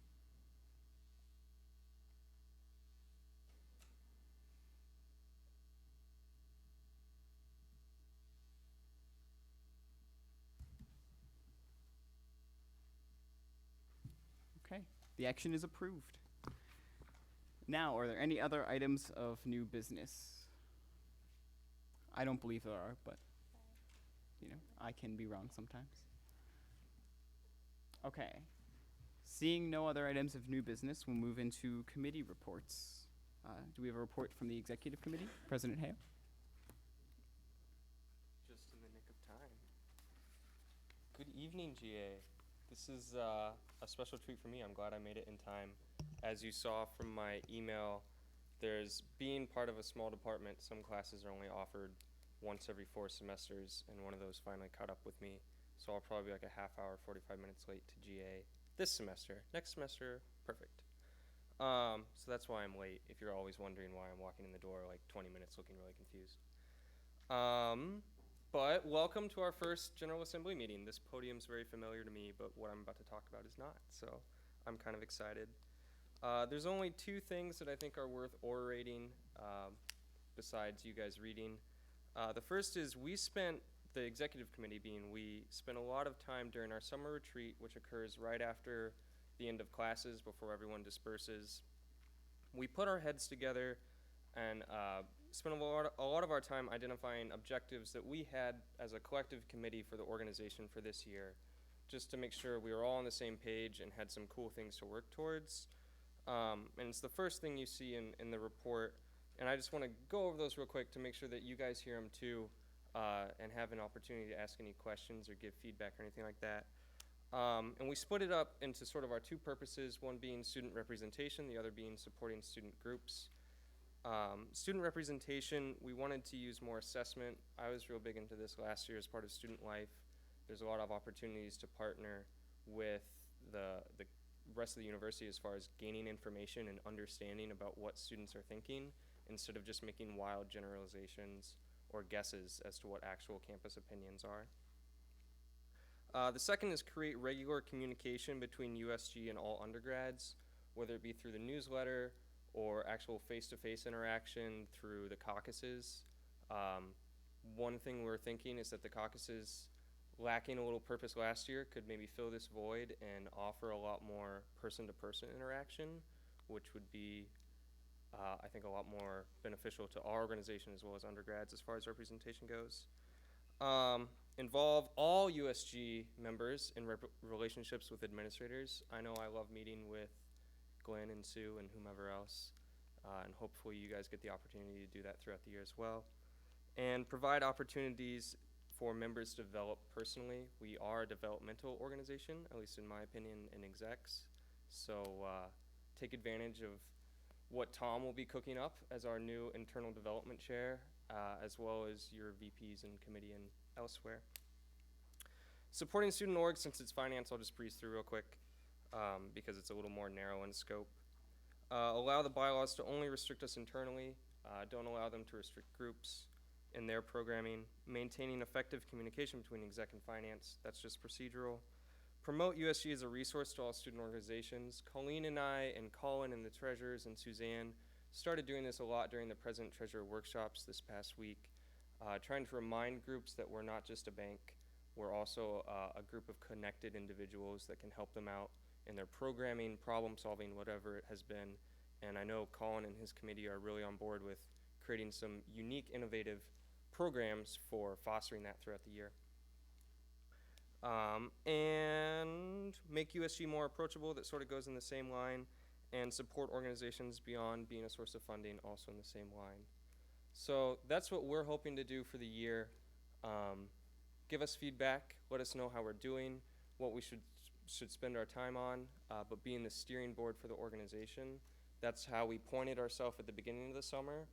Okay, the action is approved. Now, are there any other items of new business? I don't believe there are, but I can be wrong sometimes. Okay. Seeing no other items of new business, we'll move into committee reports. Do we have a report from the Executive Committee? President Hale? Just in the nick of time. Good evening, GA. This is a special treat for me. I'm glad I made it in time. As you saw from my email, there's being part of a small department, some classes are only offered once every 4 semesters, and one of those finally caught up with me. So I'll probably be like a half hour, 45 minutes late to GA this semester. Next semester, perfect. So that's why I'm late, if you're always wondering why I'm walking in the door like 20 minutes looking really confused. But welcome to our first General Assembly meeting. This podium's very familiar to me, but what I'm about to talk about is not, so I'm kind of excited. There's only two things that I think are worth orating, besides you guys reading. The first is the executive committee we spent a lot of time during our summer retreat, which occurs right after the end of classes before everyone disperses. We put our heads together and spent a lot of our time identifying objectives that we had as a collective committee for the organization for this year, just to make sure we were all on the same page and had some cool things to work towards. And it's the first thing you see in the report, and I just want to go over those real quick to make sure that you guys hear them too, and have an opportunity to ask any questions or give feedback or anything like that. And we split it up into sort of our two purposes, one being student representation, the other being supporting student groups. Student representation, we wanted to use more assessment. I was real big into this last year as part of student life. There's a lot of opportunities to partner with the rest of the university as far as gaining information and understanding about what students are thinking, instead of just making wild generalizations or guesses as to what actual campus opinions are. The second is create regular communication between USG and all undergrads, whether it be through the newsletter or actual face-to-face interaction through the caucuses. One thing we're thinking is that the caucuses, lacking a little purpose last year, could maybe fill this void and offer a lot more person-to-person interaction, which would be, I think, a lot more beneficial to our organization as well as undergrads as far as representation goes. Involve all USG members in relationships with administrators. I know I love meeting with Glenn and Sue and whomever else, and hopefully you guys get the opportunity to do that throughout the year as well. And provide opportunities for members to develop personally. We are a developmental organization, at least in my opinion, in execs. So take advantage of what Tom will be cooking up as our new internal development chair, as well as your VPs and committee and elsewhere. Supporting student org, since it's finance, I'll just breeze through real quick, because it's a little more narrow in scope. Allow the bylaws to only restrict us internally. Don't allow them to restrict groups in their programming. Maintaining effective communication between exec and finance, that's just procedural. Promote USG as a resource to all student organizations. Colleen and I and Colin and the treasurers and Suzanne started doing this a lot during the President Treasurer workshops this past week, trying to remind groups that we're not just a bank. We're also a group of connected individuals that can help them out in their programming, problem solving, whatever it has been. And I know Colin and his committee are really on board with creating some unique, innovative programs for fostering that throughout the year. And make USG more approachable, that sort of goes in the same line, and support organizations beyond being a source of funding, also in the same line. So that's what we're hoping to do for the year. Give us feedback, let us know how we're doing, what we should spend our time on, but being the steering board for the organization. That's how we pointed ourselves at the beginning of the summer.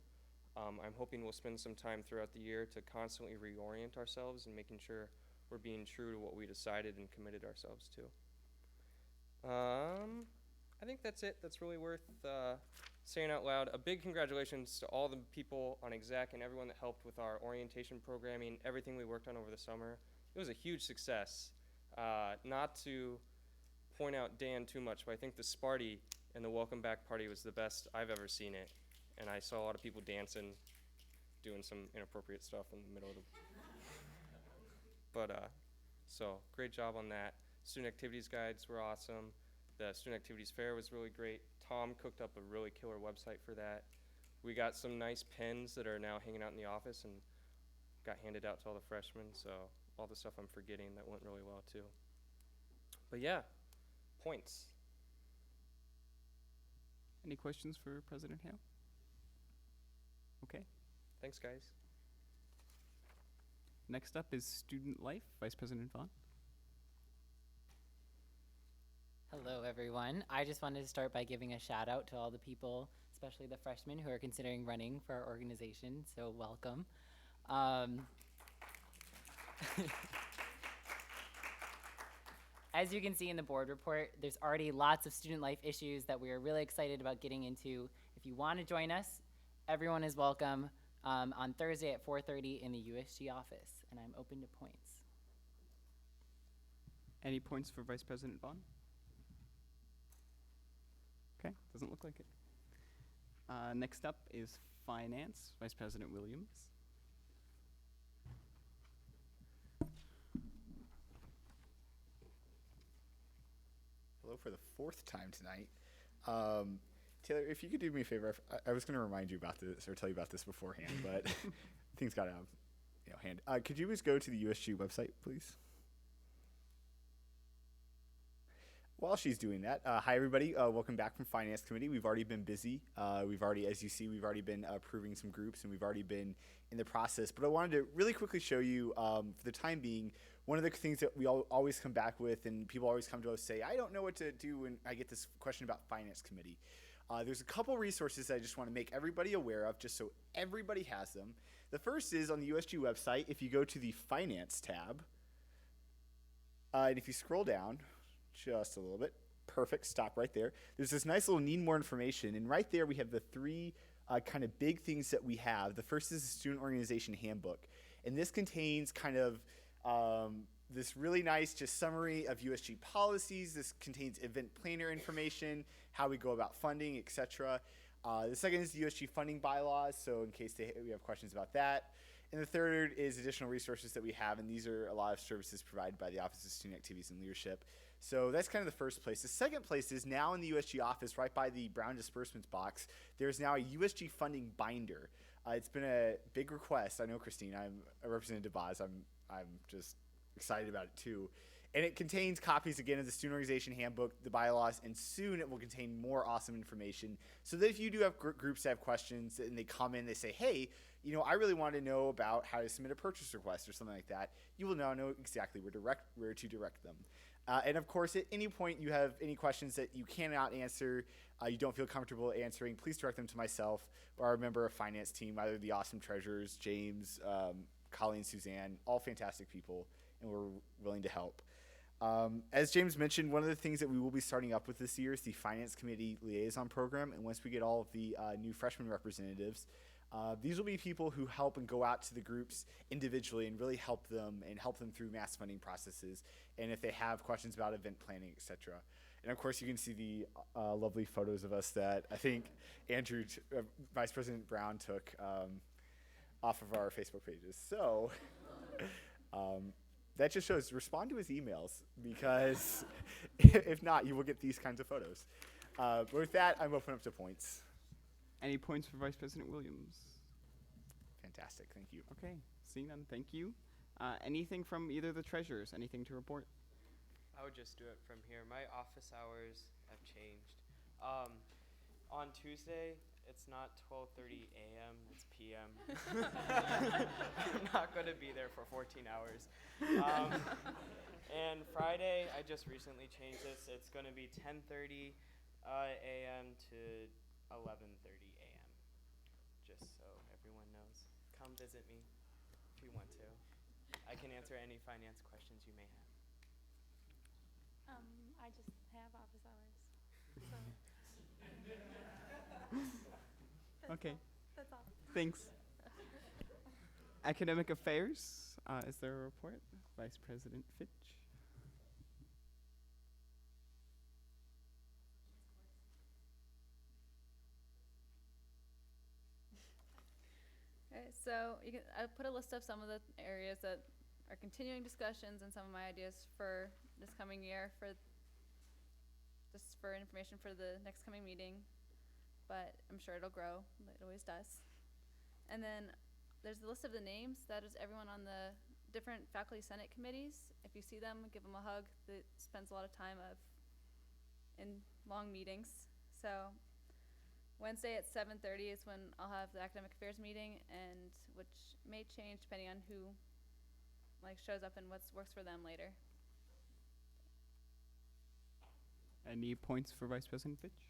I'm hoping we'll spend some time throughout the year to constantly reorient ourselves and making sure we're being true to what we decided and committed ourselves to. I think that's it. That's really worth saying out loud. A big congratulations to all the people on exec and everyone that helped with our orientation programming, everything we worked on over the summer. It was a huge success. Not to point out Dan too much, but I think the Sparty and the welcome back party was the best I've ever seen it. And I saw a lot of people dancing, doing some inappropriate stuff in the middle of the... But, so great job on that. Student activities guides were awesome. The student activities fair was really great. Tom cooked up a really killer website for that. We got some nice pens that are now hanging out in the office and got handed out to all the freshmen. So all the stuff I'm forgetting that went really well too. But yeah, points. Any questions for President Hale? Okay. Thanks, guys. Next up is Student Life, Vice President Vaughn. Hello, everyone. I just wanted to start by giving a shout out to all the people, especially the freshmen who are considering running for our organization. So welcome. as you can see in the board report, there's already lots of student life issues that we are really excited about getting into. If you want to join us, everyone is welcome on Thursday at 4:30 in the USG office, and I'm open to points. Any points for Vice President Vaughn? Okay, doesn't look like it. Next up is Finance, Vice President Williams. Hello for the fourth time tonight. Taylor, if you could do me a favor, I was going to remind you about this or tell you about this beforehand, but things got out of hand. Could you please go to the USG website, please? While she's doing that, hi everybody, welcome back from Finance Committee. We've already been busy. As you see, we've already been approving some groups and we've already been in the process. But I wanted to really quickly show you, for the time being, one of the things that we always come back with and people always come to us say, I don't know what to do when I get this question about Finance Committee. There's a couple resources that I just want to make everybody aware of just so everybody has them. The first is on the USG website, if you go to the Finance tab, and if you scroll down, just a little bit. Perfect. Stop right there. There's this nice little need more information. And right there we have the three kind of big things that we have. The first is the Student Organization Handbook. And this contains kind of this really nice just summary of USG policies. This contains event planner information, how we go about funding, etc. The second is the USG funding bylaws. So in case we have questions about that. And the third is additional resources that we have. And these are a lot of services provided by the Office of Student Activities and Leadership. So that's kind of the first place. The second place is now in the USG office, right by the Brown disbursements box, there's now a USG funding binder. It's been a big request. I know, Christine, I'm a Representative Boz. I'm just excited about it too. And it contains copies, again, of the Student Organization Handbook, the bylaws, and soon it will contain more awesome information so that if you do have groups that have questions and they come in, they say, hey, you know, I really want to know about how to submit a purchase request or something like that, you will now know exactly where to direct them. And of course, at any point you have any questions that you cannot answer, you don't feel comfortable answering, please direct them to myself or our member of finance team, either the awesome treasurers, James, Colleen, Suzanne, all fantastic people, and we're willing to help. As James mentioned, one of the things that we will be starting up with this year is the Finance Committee Liaison Program, and once we get all of the new freshman representatives, these will be people who help and go out to the groups individually and really help them through mass funding processes, and if they have questions about event planning, etc. And of course, you can see the lovely photos of us that I think Andrew, Vice President Brown took off of our Facebook pages. So that just shows, respond to his emails, because if not, you will get these kinds of photos. But with that, I'm open up to points. Any points for Vice President Williams? Fantastic, thank you. Okay, seeing none, thank you. Anything from either of the treasurers? Anything to report? I would just do it from here. My office hours have changed. On Tuesday, it's not 12:30 a.m., it's p.m. I'm not going to be there for 14 hours. And Friday, I just recently changed this. It's going to be 10:30 a.m. to 11:30 a.m. Just so everyone knows. Come visit me if you want to. I can answer any finance questions you may have. I just have office hours. So Okay. That's all. Thanks. Academic Affairs, is there a report? Vice President Fitch. Okay, so I put a list of some of the areas that are continuing discussions and some of my ideas for this coming year just for information for the next coming meeting, but I'm sure it'll grow, it always does. And then there's the list of the names. That is everyone on the different faculty senate committees. If you see them, give them a hug. That spends a lot of time in long meetings. So Wednesday at 7:30 is when I'll have the academic affairs meeting, and which may change depending on who shows up and what works for them later. Any points for Vice President Fitch?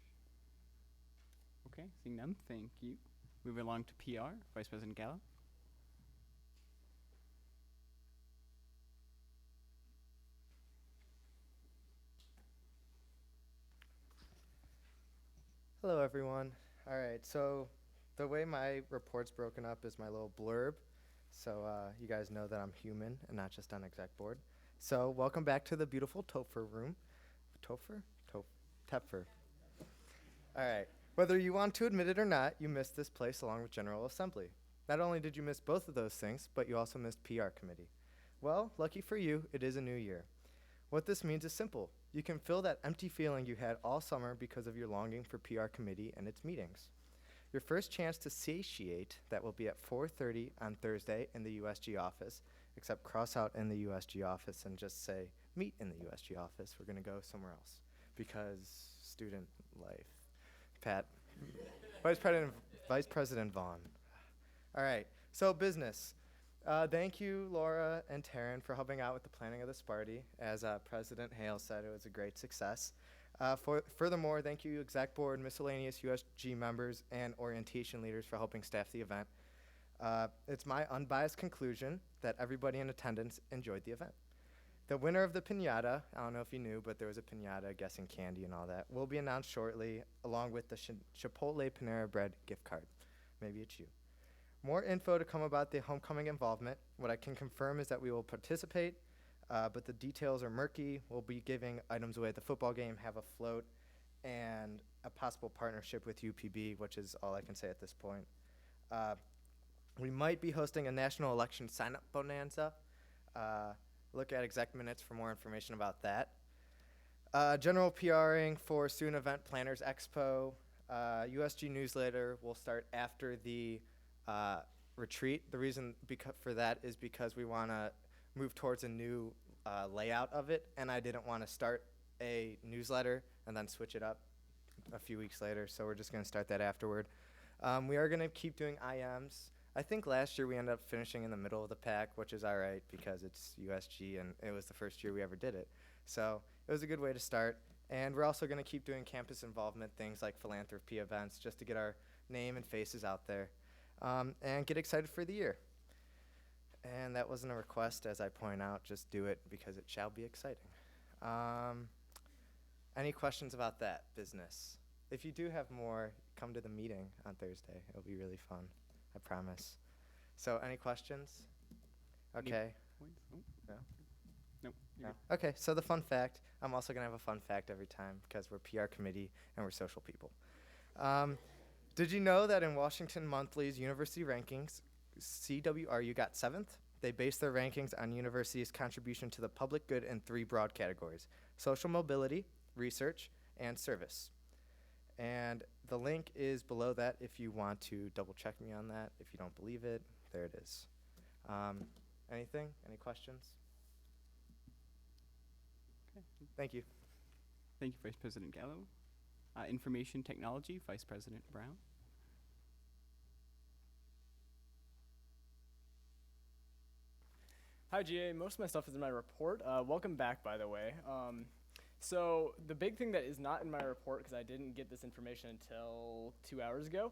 Okay, seeing none, thank you. Moving along to PR, Vice President Gallo. Hello, everyone. All right, so the way my report's broken up is my little blurb. So you guys know that I'm human and not just on exec board. So welcome back to the beautiful Topher room. Topher? Tepfer. All right. Whether you want to admit it or not, you missed this place along with General Assembly. Not only did you miss both of those things, but you also missed PR committee. Well, lucky for you, it is a new year. What this means is simple. You can fill that empty feeling you had all summer because of your longing for PR committee and its meetings. Your first chance to satiate that will be at 4:30 on Thursday in the USG office, except cross out in the USG office and just say meet in the USG office. We're going to go somewhere else because student life. Pat. Vice President Vaughn. All right, so business. Thank you, Laura and Taryn, for helping out with the planning of this party. As President Hale said, it was a great success. Furthermore, thank you, Exec Board, miscellaneous USG members, and orientation leaders for helping staff the event. It's my unbiased conclusion that everybody in attendance enjoyed the event. The winner of the piñata, I don't know if you knew, but there was a piñata, guessing candy and all that, will be announced shortly, along with the Chipotle Panera Bread gift card. Maybe it's you. More info to come about the homecoming involvement. What I can confirm is that we will participate, but the details are murky. We'll be giving items away at the football game, have a float, and a possible partnership with UPB, which is all I can say at this point. We might be hosting a national election sign-up bonanza. Look at exec minutes for more information about that. General PRing for Student Event Planners Expo. USG newsletter will start after the retreat. The reason for that is because we want to move towards a new layout of it, and I didn't want to start a newsletter and then switch it up a few weeks later, so we're just going to start that afterward. We are going to keep doing IMs. I think last year we ended up finishing in the middle of the pack, which is all right because it's USG and it was the first year we ever did it. So it was a good way to start. And we're also going to keep doing campus involvement things like philanthropy events just to get our name and faces out there and get excited for the year. And that wasn't a request, as I point out. Just do it because it shall be exciting. Any questions about that business? If you do have more, come to the meeting on Thursday. It'll be really fun. I promise. So, any questions? Okay. Points? Oh. No? Nope. No? Okay, so the fun fact, I'm also going to have a fun fact every time because we're PR committee and we're social people. Did you know that in Washington Monthly's university rankings, CWRU got 7th? They based their rankings on universities' contribution to the public good in 3 broad categories: social mobility, research, and service. And the link is below that if you want to double check me on that. If you don't believe it, there it is. Anything? Any questions? Okay. Thank you. Thank you, Vice President Gallo. Information Technology, Vice President Brown. Hi, GA. Most of my stuff is in my report. Welcome back, by the way. So the big thing that is not in my report, because I didn't get this information until 2 hours ago,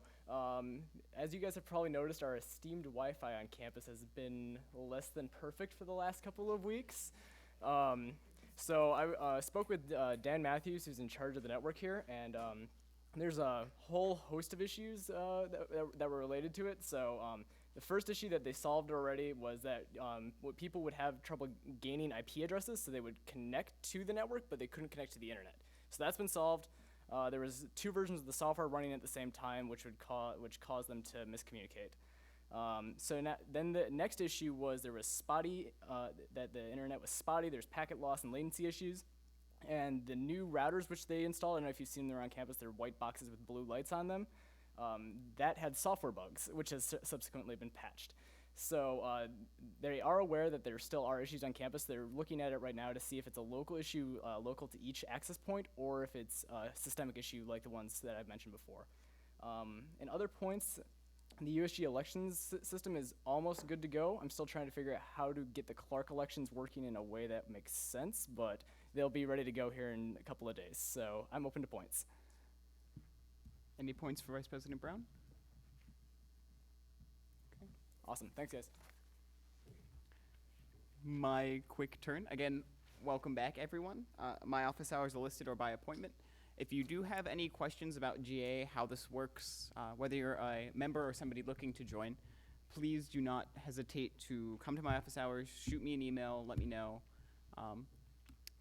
as you guys have probably noticed, our esteemed Wi-Fi on campus has been less than perfect for the last couple of weeks. So I spoke with Dan Matthews, who's in charge of the network here, and there's a whole host of issues that were related to it. So the first issue that they solved already was that people would have trouble gaining IP addresses, so they would connect to the network, but they couldn't connect to the internet. So that's been solved. There was 2 versions of the software running at the same time, which caused them to miscommunicate. Then the next issue was there was spotty, that the internet was spotty. There's packet loss and latency issues. And the new routers which they installed, I don't know if you've seen them around campus, they're white boxes with blue lights on them. That had software bugs, which has subsequently been patched. So they are aware that there still are issues on campus. They're looking at it right now to see if it's a local issue local to each access point or if it's a systemic issue like the ones that I've mentioned before. And other points, the USG elections system is almost good to go. I'm still trying to figure out how to get the Clark elections working in a way that makes sense, but they'll be ready to go here in a couple of days. So I'm open to points. Any points for Vice President Brown? Okay. Awesome. Thanks, guys. My quick turn. Again, welcome back, everyone. My office hours are listed or by appointment. If you do have any questions about GA, how this works, whether you're a member or somebody looking to join, please do not hesitate to come to my office hours, shoot me an email, let me know,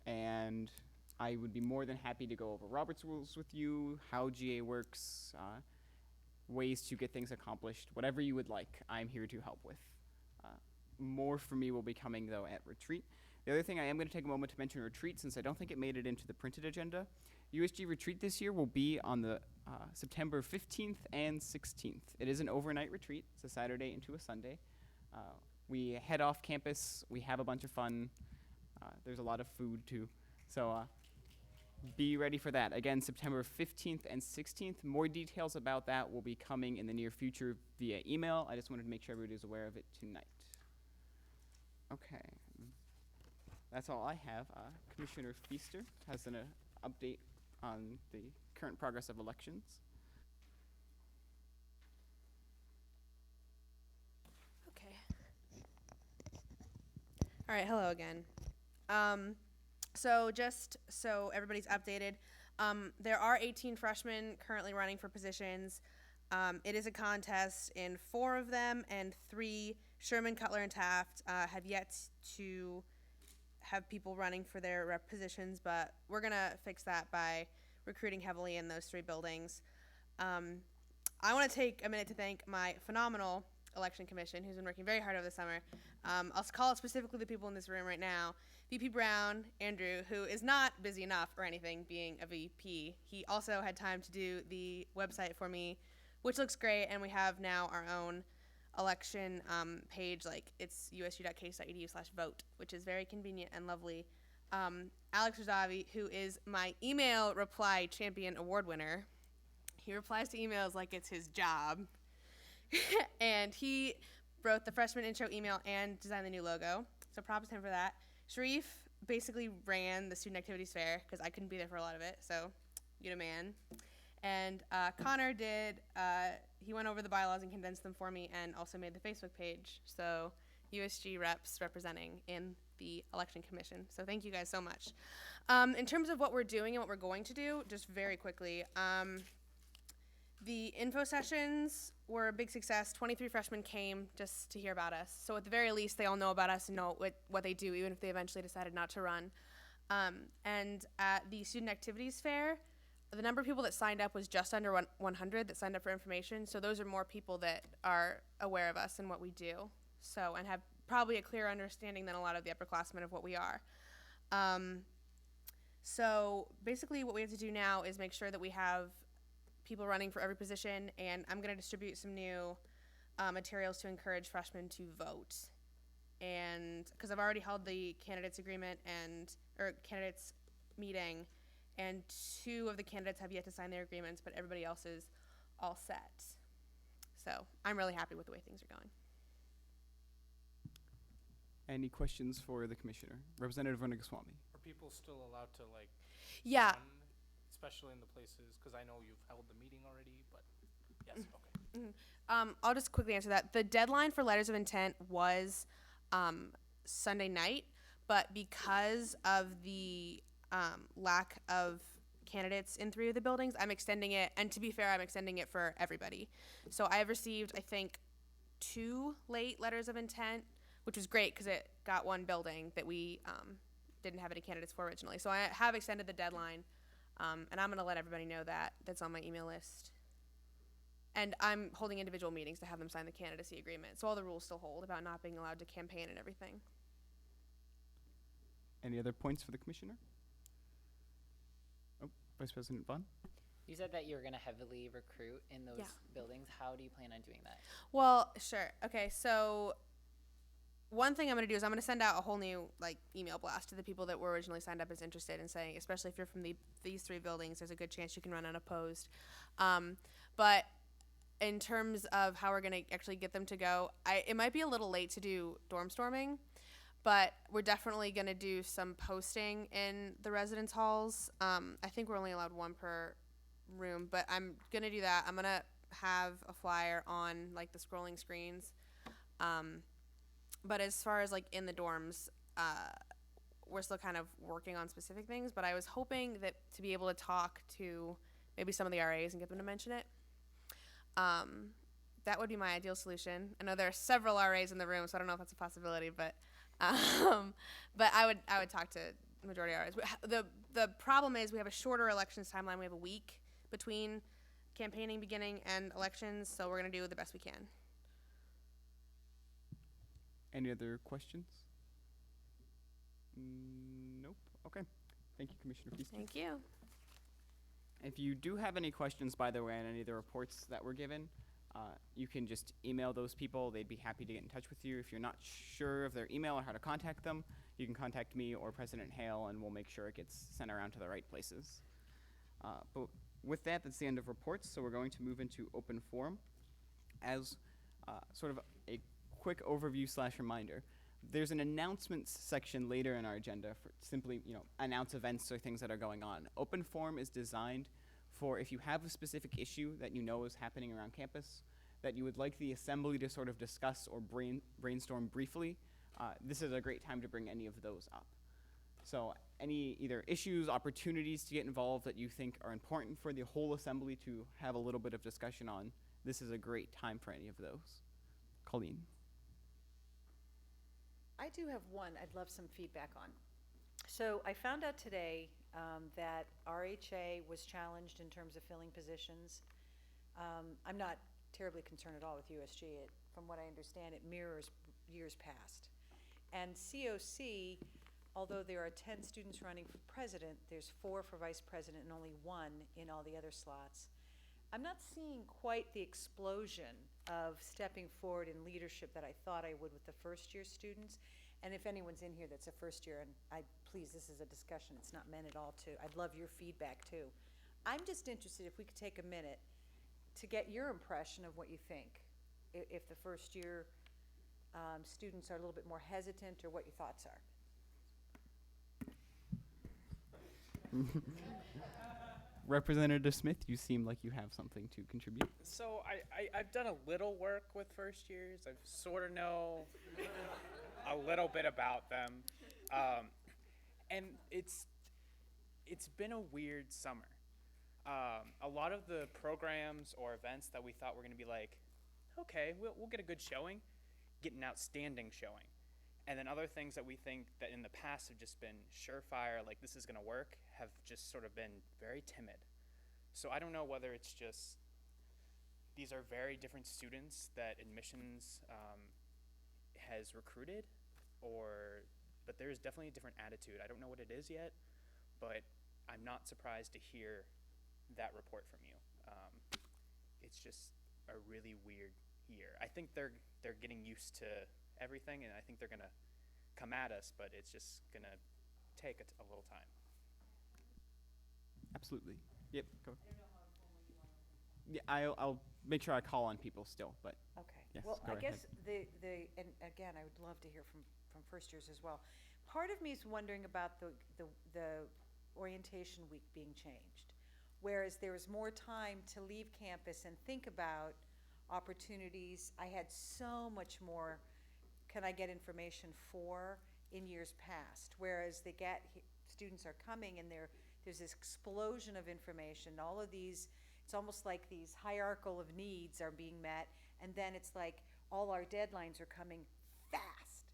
and I would be more than happy to go over Robert's rules with you, how GA works, ways to get things accomplished, whatever you would like, I'm here to help with. More for me will be coming, though, at retreat. The other thing, I am going to take a moment to mention retreat, since I don't think it made it into the printed agenda. USG retreat this year will be on the September 15th and 16th. It is an overnight retreat. It's a Saturday into a Sunday. We head off campus. We have a bunch of fun. There's a lot of food, too. So be ready for that. Again, September 15th and 16th. More details about that will be coming in the near future via email. I just wanted to make sure everybody's aware of it tonight. Okay. That's all I have. Commissioner Feaster has an update on the current progress of elections. Okay. All right, hello again. So just so everybody's updated, there are 18 freshmen currently running for positions. It is a contest in 4 of them, and 3, Sherman, Cutler, and Taft, have yet to have people running for their rep positions, but we're gonna fix that by recruiting heavily in those 3 buildings. I want to take a minute to thank my phenomenal election commission, who's been working very hard over the summer. I'll call it specifically the people in this room right now. VP Brown, Andrew, who is not busy enough or anything being a VP. He also had time to do the website for me, which looks great, and we have now our own election page, like it's usg.case.edu/vote, which is very convenient and lovely. Alex Razavi, who is my email reply champion award winner. He replies to emails like it's his job. And he wrote the freshman intro email and designed the new logo. So props to him for that. Sharif basically ran the student activities fair because I couldn't be there for a lot of it. So you're a man. And Connor did, he went over the bylaws and condensed them for me and also made the Facebook page. So USG reps representing in the election commission. So thank you guys so much. In terms of what we're doing and what we're going to do, just very quickly, the info sessions were a big success. 23 freshmen came just to hear about us. So at the very least, they all know about us and know what they do, even if they eventually decided not to run. And at the student activities fair, the number of people that signed up was just under 100 that signed up for information. So those are more people that are aware of us and what we do. So, and have probably a clearer understanding than a lot of the upperclassmen of what we are. So basically what we have to do now is make sure that we have people running for every position, and I'm going to distribute some new materials to encourage freshmen to vote. And because I've already held the candidates agreement or candidates meeting, and 2 of the candidates have yet to sign their agreements, but everybody else is all set. So I'm really happy with the way things are going. Any questions for the commissioner? Representative Ranagoswamy. Are people still allowed to Yeah. run, especially in the places, because I know you've held the meeting already, but yes, okay. Mm-hmm. I'll just quickly answer that. The deadline for letters of intent was Sunday night, but because of the lack of candidates in 3 of the buildings, I'm extending it, and to be fair, I'm extending it for everybody. So I have received, I think, 2 late letters of intent, which was great because it got 1 building that we didn't have any candidates for originally. So I have extended the deadline, and I'm going to let everybody know that that's on my email list. And I'm holding individual meetings to have them sign the candidacy agreement. So all the rules still hold about not being allowed to campaign and everything. Any other points for the commissioner? Oh, Vice President Vaughn? You said that you were going to heavily recruit in those buildings. How do you plan on doing that? Well, sure. Okay, so one thing I'm going to do is I'm going to send out a whole new email blast to the people that were originally signed up as interested, and saying, especially if you're from these 3 buildings, there's a good chance you can run unopposed. But in terms of how we're going to actually get them to go, it might be a little late to do dorm storming, but we're definitely going to do some posting in the residence halls. I think we're only allowed 1 per room, but I'm going to do that. I'm going to have a flyer on the scrolling screens. But as far as in the dorms, we're still kind of working on specific things, but I was hoping that to be able to talk to maybe some of the RAs and get them to mention it. That would be my ideal solution. I know there are several RAs in the room, so I don't know if that's a possibility, but I would talk to the majority of RAs. The problem is we have a shorter elections timeline. We have a week between campaigning beginning and elections, so we're gonna do the best we can. Any other questions? Nope. Okay. Thank you, Commissioner Feasty. Thank you. If you do have any questions, by the way, on any of the reports that were given, you can just email those people. They'd be happy to get in touch with you. If you're not sure of their email or how to contact them, you can contact me or President Hale, and we'll make sure it gets sent around to the right places. But with that, that's the end of reports, so we're going to move into open forum. As sort of a quick overview / reminder, there's an announcements section later in our agenda for simply, announce events or things that are going on. Open forum is designed for if you have a specific issue that you know is happening around campus, that you would like the assembly to sort of discuss or brainstorm briefly, this is a great time to bring any of those up. So any either issues, opportunities to get involved that you think are important for the whole assembly to have a little bit of discussion on, this is a great time for any of those. Colleen. I do have one I'd love some feedback on. So I found out today that RHA was challenged in terms of filling positions. I'm not terribly concerned at all with USG. From what I understand, it mirrors years past. And COC, although there are 10 students running for president, there's 4 for vice president and only 1 in all the other slots. I'm not seeing quite the explosion of stepping forward in leadership that I thought I would with the first-year students. And if anyone's in here that's a first year, and please, this is a discussion, it's not meant at all to, I'd love your feedback too. I'm just interested if we could take a minute to get your impression of what you think. If the first year students are a little bit more hesitant, or what your thoughts are. Representative Smith, you seem like you have something to contribute. So I've done a little work with first years. I sort of know a little bit about them. And it's been a weird summer. A lot of the programs or events that we thought were going to be like, okay, we'll get a good showing, get an outstanding showing. And then other things that we think that in the past have just been surefire, like this is going to work, have just sort of been very timid. So I don't know whether it's just these are very different students that admissions has recruited, but there's definitely a different attitude. I don't know what it is yet, but I'm not surprised to hear that report from you. It's just a really weird year. I think they're getting used to everything, and I think they're gonna come at us, but it's just gonna take a little time. Absolutely. Yep. Go. Yeah, I'll make sure I call on people still, but Okay. yes, Well, go I ahead. guess and again, I would love to hear from first years as well. Part of me is wondering about the orientation week being changed, whereas there was more time to leave campus and think about opportunities. I had so much more can I get information for in years past, whereas students are coming and there's this explosion of information. All of these, it's almost like these hierarchical of needs are being met, and then it's like all our deadlines are coming fast,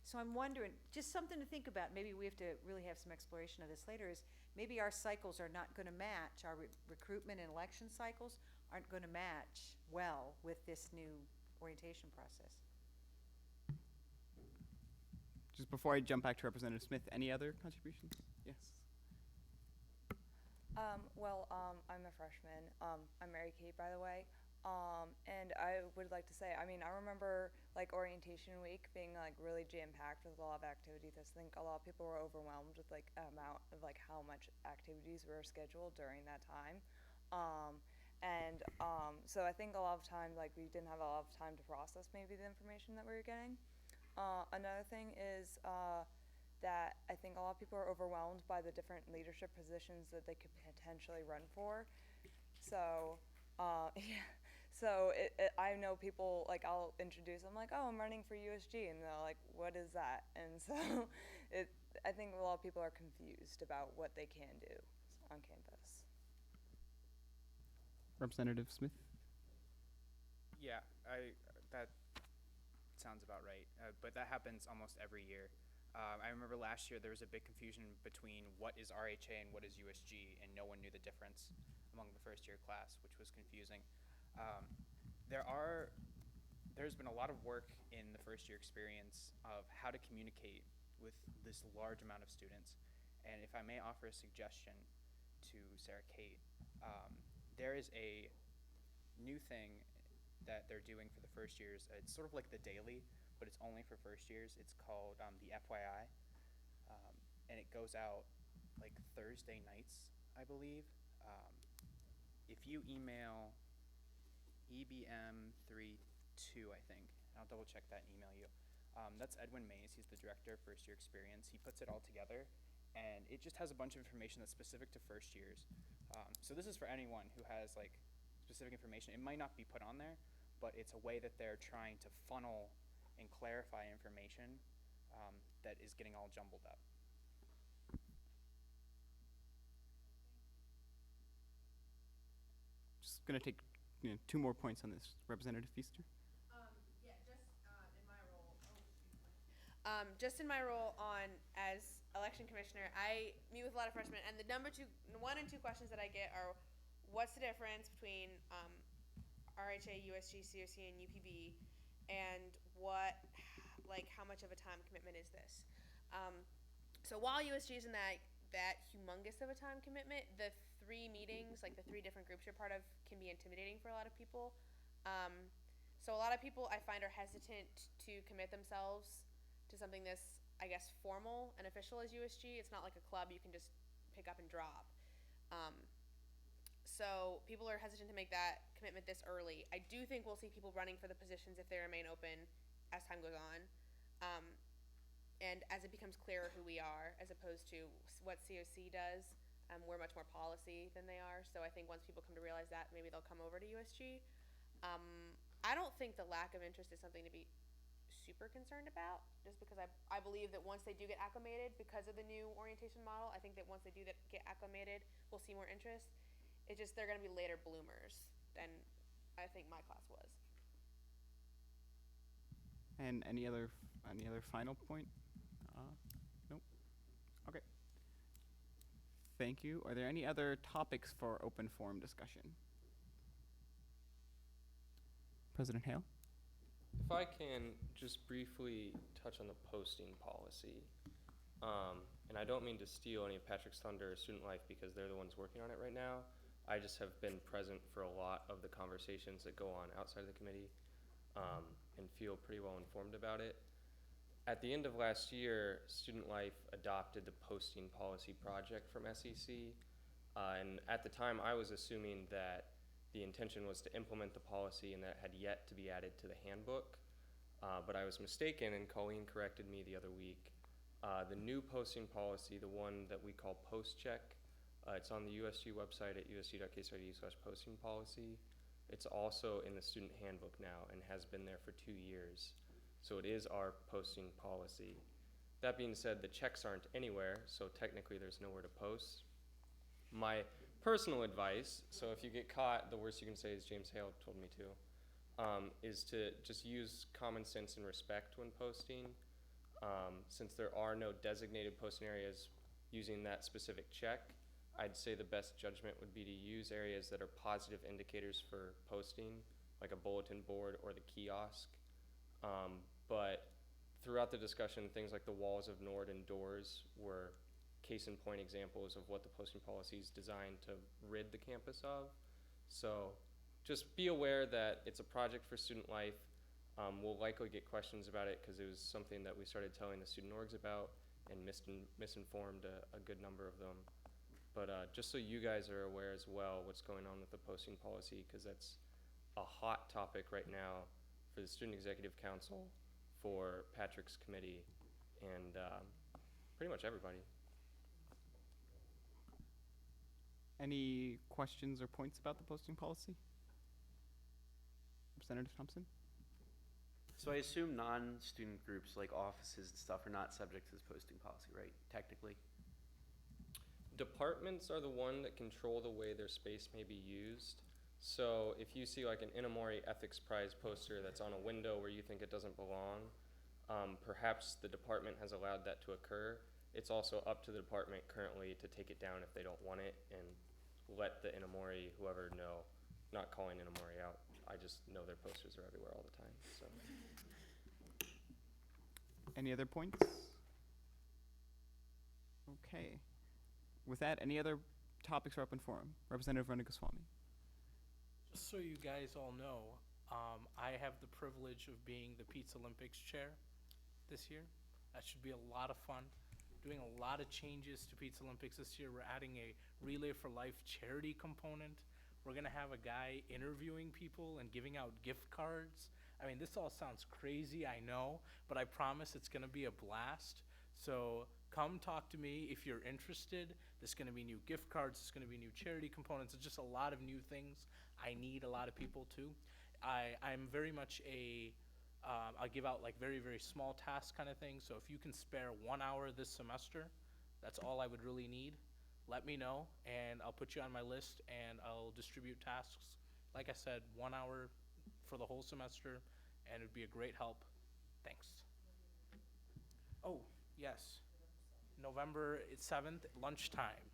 So I'm wondering, just something to think about, maybe we have to really have some exploration of this later, is maybe our cycles are not gonna match, our recruitment and election cycles aren't gonna match well with this new orientation process. Just before I jump back to Representative Smith, any other contributions? Yes. I'm a freshman. I'm Mary Kate, by the way. And I would like to say, I remember orientation week being really jam-packed with a lot of activities. I think a lot of people were overwhelmed with amount of how much activities were scheduled during that time. So I think a lot of times we didn't have a lot of time to process maybe the information that we were getting. Another thing is that I think a lot of people are overwhelmed by the different leadership positions that they could potentially run for. So, So I know people, I'll introduce them, oh, I'm running for USG, and they're like, what is that? And so I think a lot of people are confused about what they can do on campus. Representative Smith? Yeah, that sounds about right. But that happens almost every year. I remember last year there was a big confusion between what is RHA and what is USG, and no one knew the difference among the first year class, which was confusing. There's been a lot of work in the first year experience of how to communicate with this large amount of students. And if I may offer a suggestion to Sarah Kate, there is a new thing that they're doing for the first years. It's sort of like the daily, but it's only for first years. It's called the FYI, and it goes out like Thursday nights, I believe. If you email EBM32, I think, and I'll double check that and email you. That's Edwin Mays. He's the director of first year experience. He puts it all together, and it just has a bunch of information that's specific to first years. So this is for anyone who has like specific information. It might not be put on there, but it's a way that they're trying to funnel and clarify information that is getting all jumbled up. Just gonna take 2 more points on this. Representative Feaster? Just in my role as election commissioner, I meet with a lot of freshmen, and the one and two questions that I get are, what's the difference between RHA, USG, COC, and UPB, and how much of a time commitment is this? So while USG isn't that humongous of a time commitment, the 3 meetings, like the 3 different groups you're part of, can be intimidating for a lot of people. So a lot of people I find are hesitant to commit themselves to something this, I guess, formal and official as USG. It's not like a club you can just pick up and drop. So people are hesitant to make that commitment this early. I do think we'll see people running for the positions if they remain open as time goes on. And as it becomes clearer who we are, as opposed to what COC does, we're much more policy than they are. So I think once people come to realize that, maybe they'll come over to USG. I don't think the lack of interest is something to be super concerned about, just because I believe that once they do get acclimated because of the new orientation model, I think that once they do get acclimated, we'll see more interest. It's just they're going to be later bloomers than I think my class was. And any other final point? Nope. Okay. Thank you. Are there any other topics for open forum discussion? President Hale? If I can just briefly touch on the posting policy, and I don't mean to steal any of Patrick's thunder or Student Life because they're the ones working on it right now. I just have been present for a lot of the conversations that go on outside of the committee, and feel pretty well informed about it. At the end of last year, Student Life adopted the posting policy project from SEC, and at the time I was assuming that the intention was to implement the policy and that had yet to be added to the handbook, but I was mistaken, and Colleen corrected me the other week. The new posting policy, the one that we call PostCheck, it's on the USG website at usg.ksrd/posting policy. It's also in the student handbook now and has been there for 2 years. So it is our posting policy. That being said, the checks aren't anywhere, so technically there's nowhere to post. My personal advice, so if you get caught, the worst you can say is James Hale told me to, is to just use common sense and respect when posting. Since there are no designated posting areas using that specific check, I'd say the best judgment would be to use areas that are positive indicators for posting, like a bulletin board or the kiosk. But throughout the discussion, things like the walls of Nord and doors were case in point examples of what the posting policy is designed to rid the campus of. So just be aware that it's a project for Student Life. We'll likely get questions about it because it was something that we started telling the student orgs about and misinformed a good number of them. But just so you guys are aware as well what's going on with the posting policy, because that's a hot topic right now for the Student Executive Council, for Patrick's committee, and pretty much everybody. Any questions or points about the posting policy? Representative Thompson? So I assume non-student groups like offices and stuff are not subject to this posting policy, right? Technically? Departments are the one that control the way their space may be used. So if you see like an Inamori Ethics Prize poster that's on a window where you think it doesn't belong, perhaps the department has allowed that to occur. It's also up to the department currently to take it down if they don't want it and let the Inamori, whoever know, not calling Inamori out. I just know their posters are everywhere all the time, so. Any other points? Okay. With that, any other topics for open forum? Representative Ranagoswamy. Just so you guys all know, I have the privilege of being the Pizza Olympics chair this year. That should be a lot of fun. Doing a lot of changes to Pizza Olympics this year. We're adding a Relay for Life charity component. We're gonna have a guy interviewing people and giving out gift cards. I mean, this all sounds crazy, I know, but I promise it's gonna be a blast. So come talk to me if you're interested. There's gonna be new gift cards, there's gonna be new charity components. It's just a lot of new things. I need a lot of people too. I'm very much I'll give out like very, very small tasks kind of thing. So if you can spare 1 hour this semester, that's all I would really need. Let me know and I'll put you on my list and I'll distribute tasks. Like I said, 1 hour for the whole semester and it'd be a great help. Thanks. Oh, yes. November 7th, lunchtime.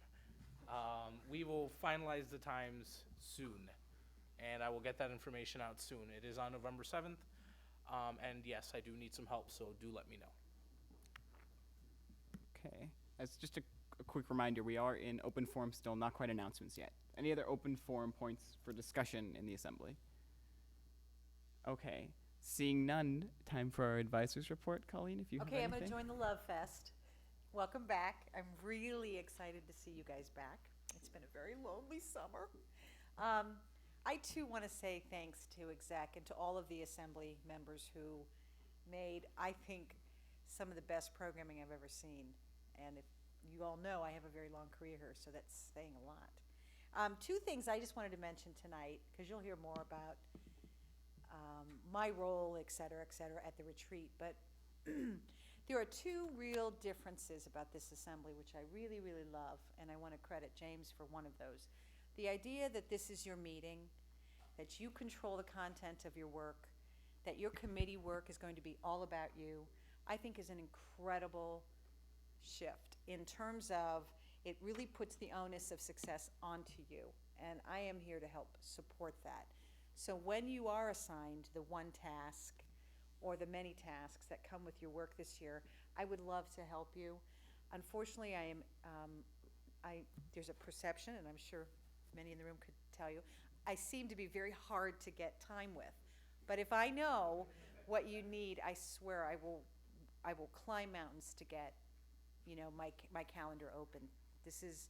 We will finalize the times soon and I will get that information out soon. It is on November 7th. And yes, I do need some help, so do let me know. Okay. As just a quick reminder, we are in open forum still, not quite announcements yet. Any other open forum points for discussion in the assembly? Okay. Seeing none, time for our advisors report. Colleen, if you have anything. Okay, I'm going to join the Love Fest. Welcome back. I'm really excited to see you guys back. It's been a very lonely summer. I too want to say thanks to exec and to all of the assembly members who made, I think, some of the best programming I've ever seen. And if you all know, I have a very long career here, so that's saying a lot. Two things I just wanted to mention tonight, because you'll hear more about my role, et cetera, at the retreat. But there are two real differences about this assembly, which I really, really love, and I want to credit James for one of those. The idea that this is your meeting, that you control the content of your work, that your committee work is going to be all about you, I think is an incredible shift in terms of it really puts the onus of success onto you. And I am here to help support that. So when you are assigned the one task or the many tasks that come with your work this year, I would love to help you. Unfortunately, there's a perception, and I'm sure many in the room could tell you, I seem to be very hard to get time with. But if I know what you need, I swear I will climb mountains to get, my calendar open. This is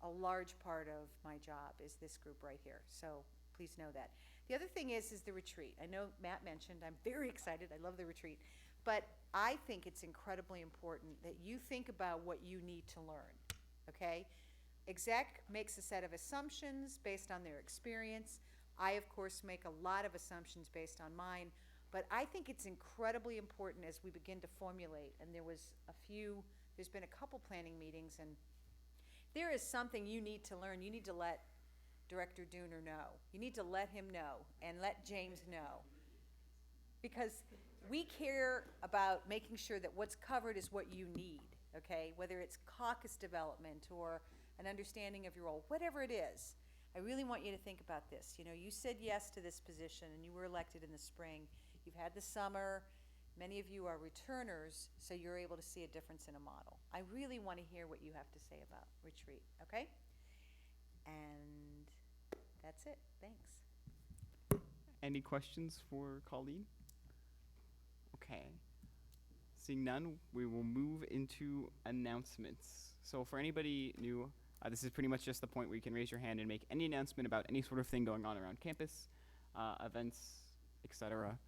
a large part of my job is this group right here. So please know that. The other thing is the retreat. I know Matt mentioned, I'm very excited, I love the retreat. But I think it's incredibly important that you think about what you need to learn, okay? Exec makes a set of assumptions based on their experience. I, of course, make a lot of assumptions based on mine, but I think it's incredibly important as we begin to formulate, and there's been a couple planning meetings, and there is something you need to learn. You need to let Director Dooner know. You need to let him know and let James know. Because we care about making sure that what's covered is what you need, okay? Whether it's caucus development or an understanding of your role, whatever it is. I really want you to think about this. You said yes to this position and you were elected in the spring. You've had the summer. Many of you are returners, so you're able to see a difference in a model. I really want to hear what you have to say about retreat, okay? And that's it. Thanks. Any questions for Colleen? Okay. Seeing none, we will move into announcements. So for anybody new, this is pretty much just the point where you can raise your hand and make any announcement about any sort of thing going on around campus, events, etc.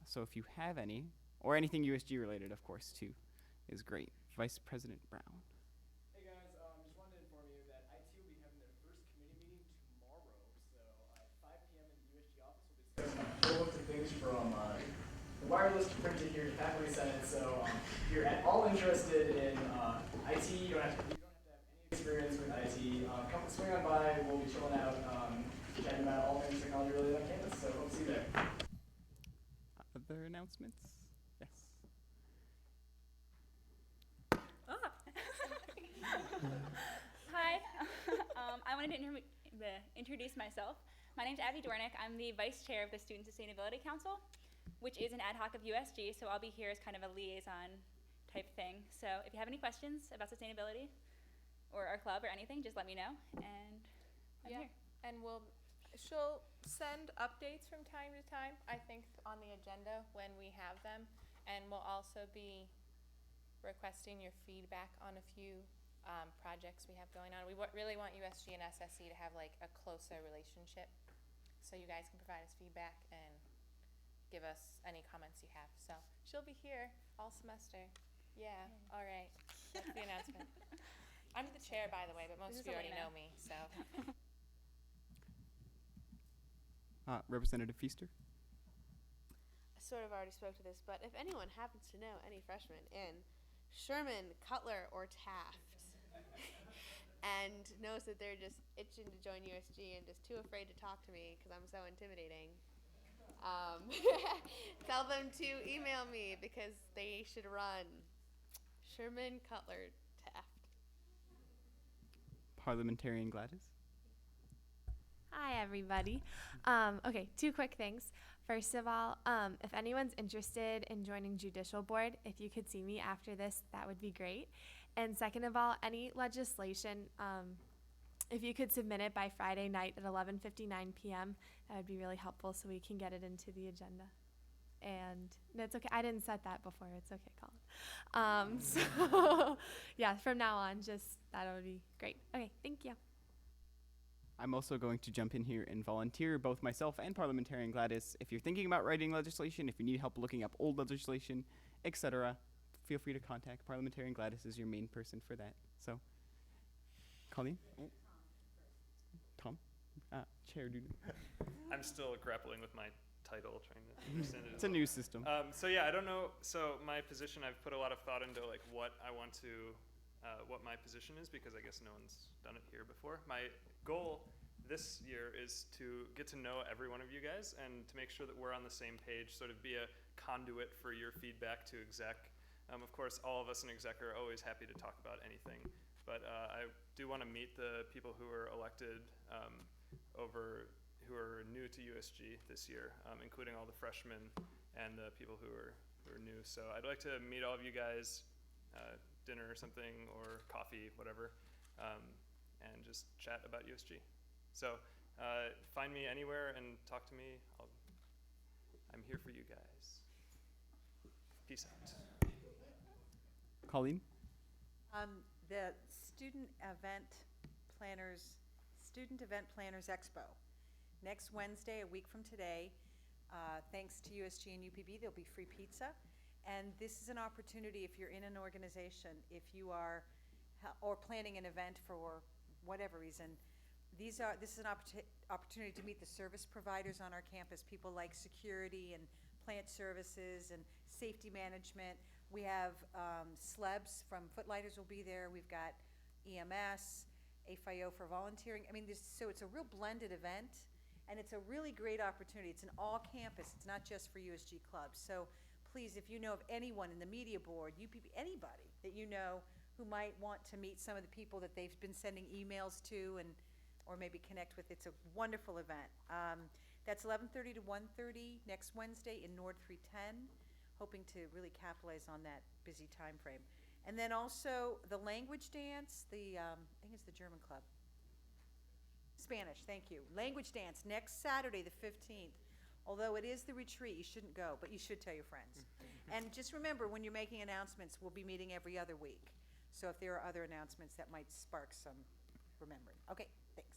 So if you have any, or anything USG related, of course, too, is great. Vice President Brown. Hey guys, just wanted to inform you that IT will be having their first committee meeting tomorrow. So at 5 p.m. in the USG office, we'll be discussing a whole bunch of things from wireless printed here to faculty senate. So if you're at all interested in IT, you don't have to have any experience with IT. Come swing on by. We'll be chilling out, chatting about all things technology related on campus. So hope to see you there. Other announcements? Yes. Hi. I wanted to introduce myself. My name's Abby Dornick. I'm the vice chair of the Student Sustainability Council, which is an ad hoc of USG, so I'll be here as kind of a liaison type thing. So if you have any questions about sustainability or our club or anything, just let me know, and I'm here. And she'll send updates from time to time, I think, on the agenda when we have them. And we'll also be requesting your feedback on a few projects we have going on. We really want USG and SSC to have like a closer relationship, so you guys can provide us feedback and give us any comments you have. So she'll be here all semester. Yeah, all right. That's the announcement. I'm the chair, by the way, but most of you already know me, so. Representative Feaster? I sort of already spoke to this, but if anyone happens to know any freshmen in Sherman, Cutler, or Taft, and knows that they're just itching to join USG and just too afraid to talk to me because I'm so intimidating, tell them to email me because they should run. Sherman, Cutler, Taft. Parliamentarian Gladys? Hi, everybody. Okay, two quick things. First of all, if anyone's interested in joining Judicial Board, if you could see me after this, that would be great. And second of all, any legislation, if you could submit it by Friday night at 11:59 p.m., that would be really helpful so we can get it into the agenda. And that's okay. I didn't set that before. It's okay, Colin. So, yeah, from now on, just that would be great. Okay, thank you. I'm also going to jump in here and volunteer, both myself and Parliamentarian Gladys. If you're thinking about writing legislation, if you need help looking up old legislation, etc., feel free to contact Parliamentarian Gladys as your main person for that. So, Colleen? Tom? Chair Dude. I'm still grappling with my title, trying to understand it. It's a new system. So yeah, I don't know. So my position, I've put a lot of thought into like what I want to, what my position is, because I guess no one's done it here before. My goal this year is to get to know every one of you guys and to make sure that we're on the same page, sort of be a conduit for your feedback to exec. Of course, all of us in exec are always happy to talk about anything, but I do want to meet the people who are elected who are new to USG this year, including all the freshmen and the people who are new. So I'd like to meet all of you guys, dinner or something, or coffee, whatever, and just chat about USG. So find me anywhere and talk to me. I'm here for you guys. Peace out. Colleen? The Student Event Planners Expo. Next Wednesday, a week from today, thanks to USG and UPB, there'll be free pizza. And this is an opportunity if you're in an organization, if you are, or planning an event for whatever reason, this is an opportunity to meet the service providers on our campus, people like security and plant services and safety management. We have SLEBs from Footlighters will be there. We've got EMS, AFIO for volunteering. I mean, so it's a real blended event, and it's a really great opportunity. It's an all-campus. It's not just for USG clubs. So please, if you know of anyone in the media board, UPB, anybody that you know who might want to meet some of the people that they've been sending emails to or maybe connect with, it's a wonderful event. That's 11:30 to 1:30 next Wednesday in Nord 310. Hoping to really capitalize on that busy time frame. And then also the language dance, I think it's the German club. Spanish, thank you. Language dance next Saturday, the 15th. Although it is the retreat, you shouldn't go, but you should tell your friends. And just remember, when you're making announcements, we'll be meeting every other week. So if there are other announcements, that might spark some remembering. Okay, thanks.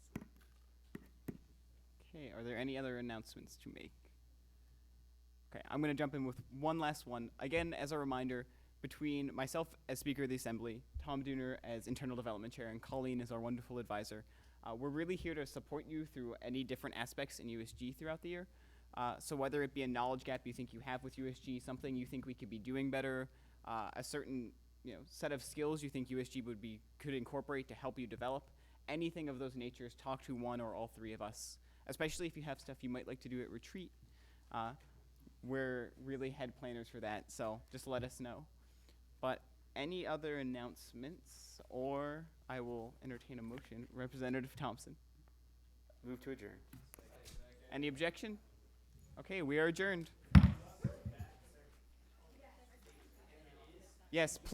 Okay, are there any other announcements to make? Okay, I'm going to jump in with one last one. Again, as a reminder, between myself as Speaker of the Assembly, Tom Dooner as Internal Development Chair, and Colleen as our wonderful advisor, we're really here to support you through any different aspects in USG throughout the year. So whether it be a knowledge gap you think you have with USG, something you think we could be doing better, a certain set of skills you think USG could incorporate to help you develop, anything of those natures, talk to one or all three of us. Especially if you have stuff you might like to do at retreat. We're really head planners for that, so just let us know. But any other announcements, or I will entertain a motion. Representative Thompson. Move to adjourn. Any objection? Okay, we are adjourned. Yes.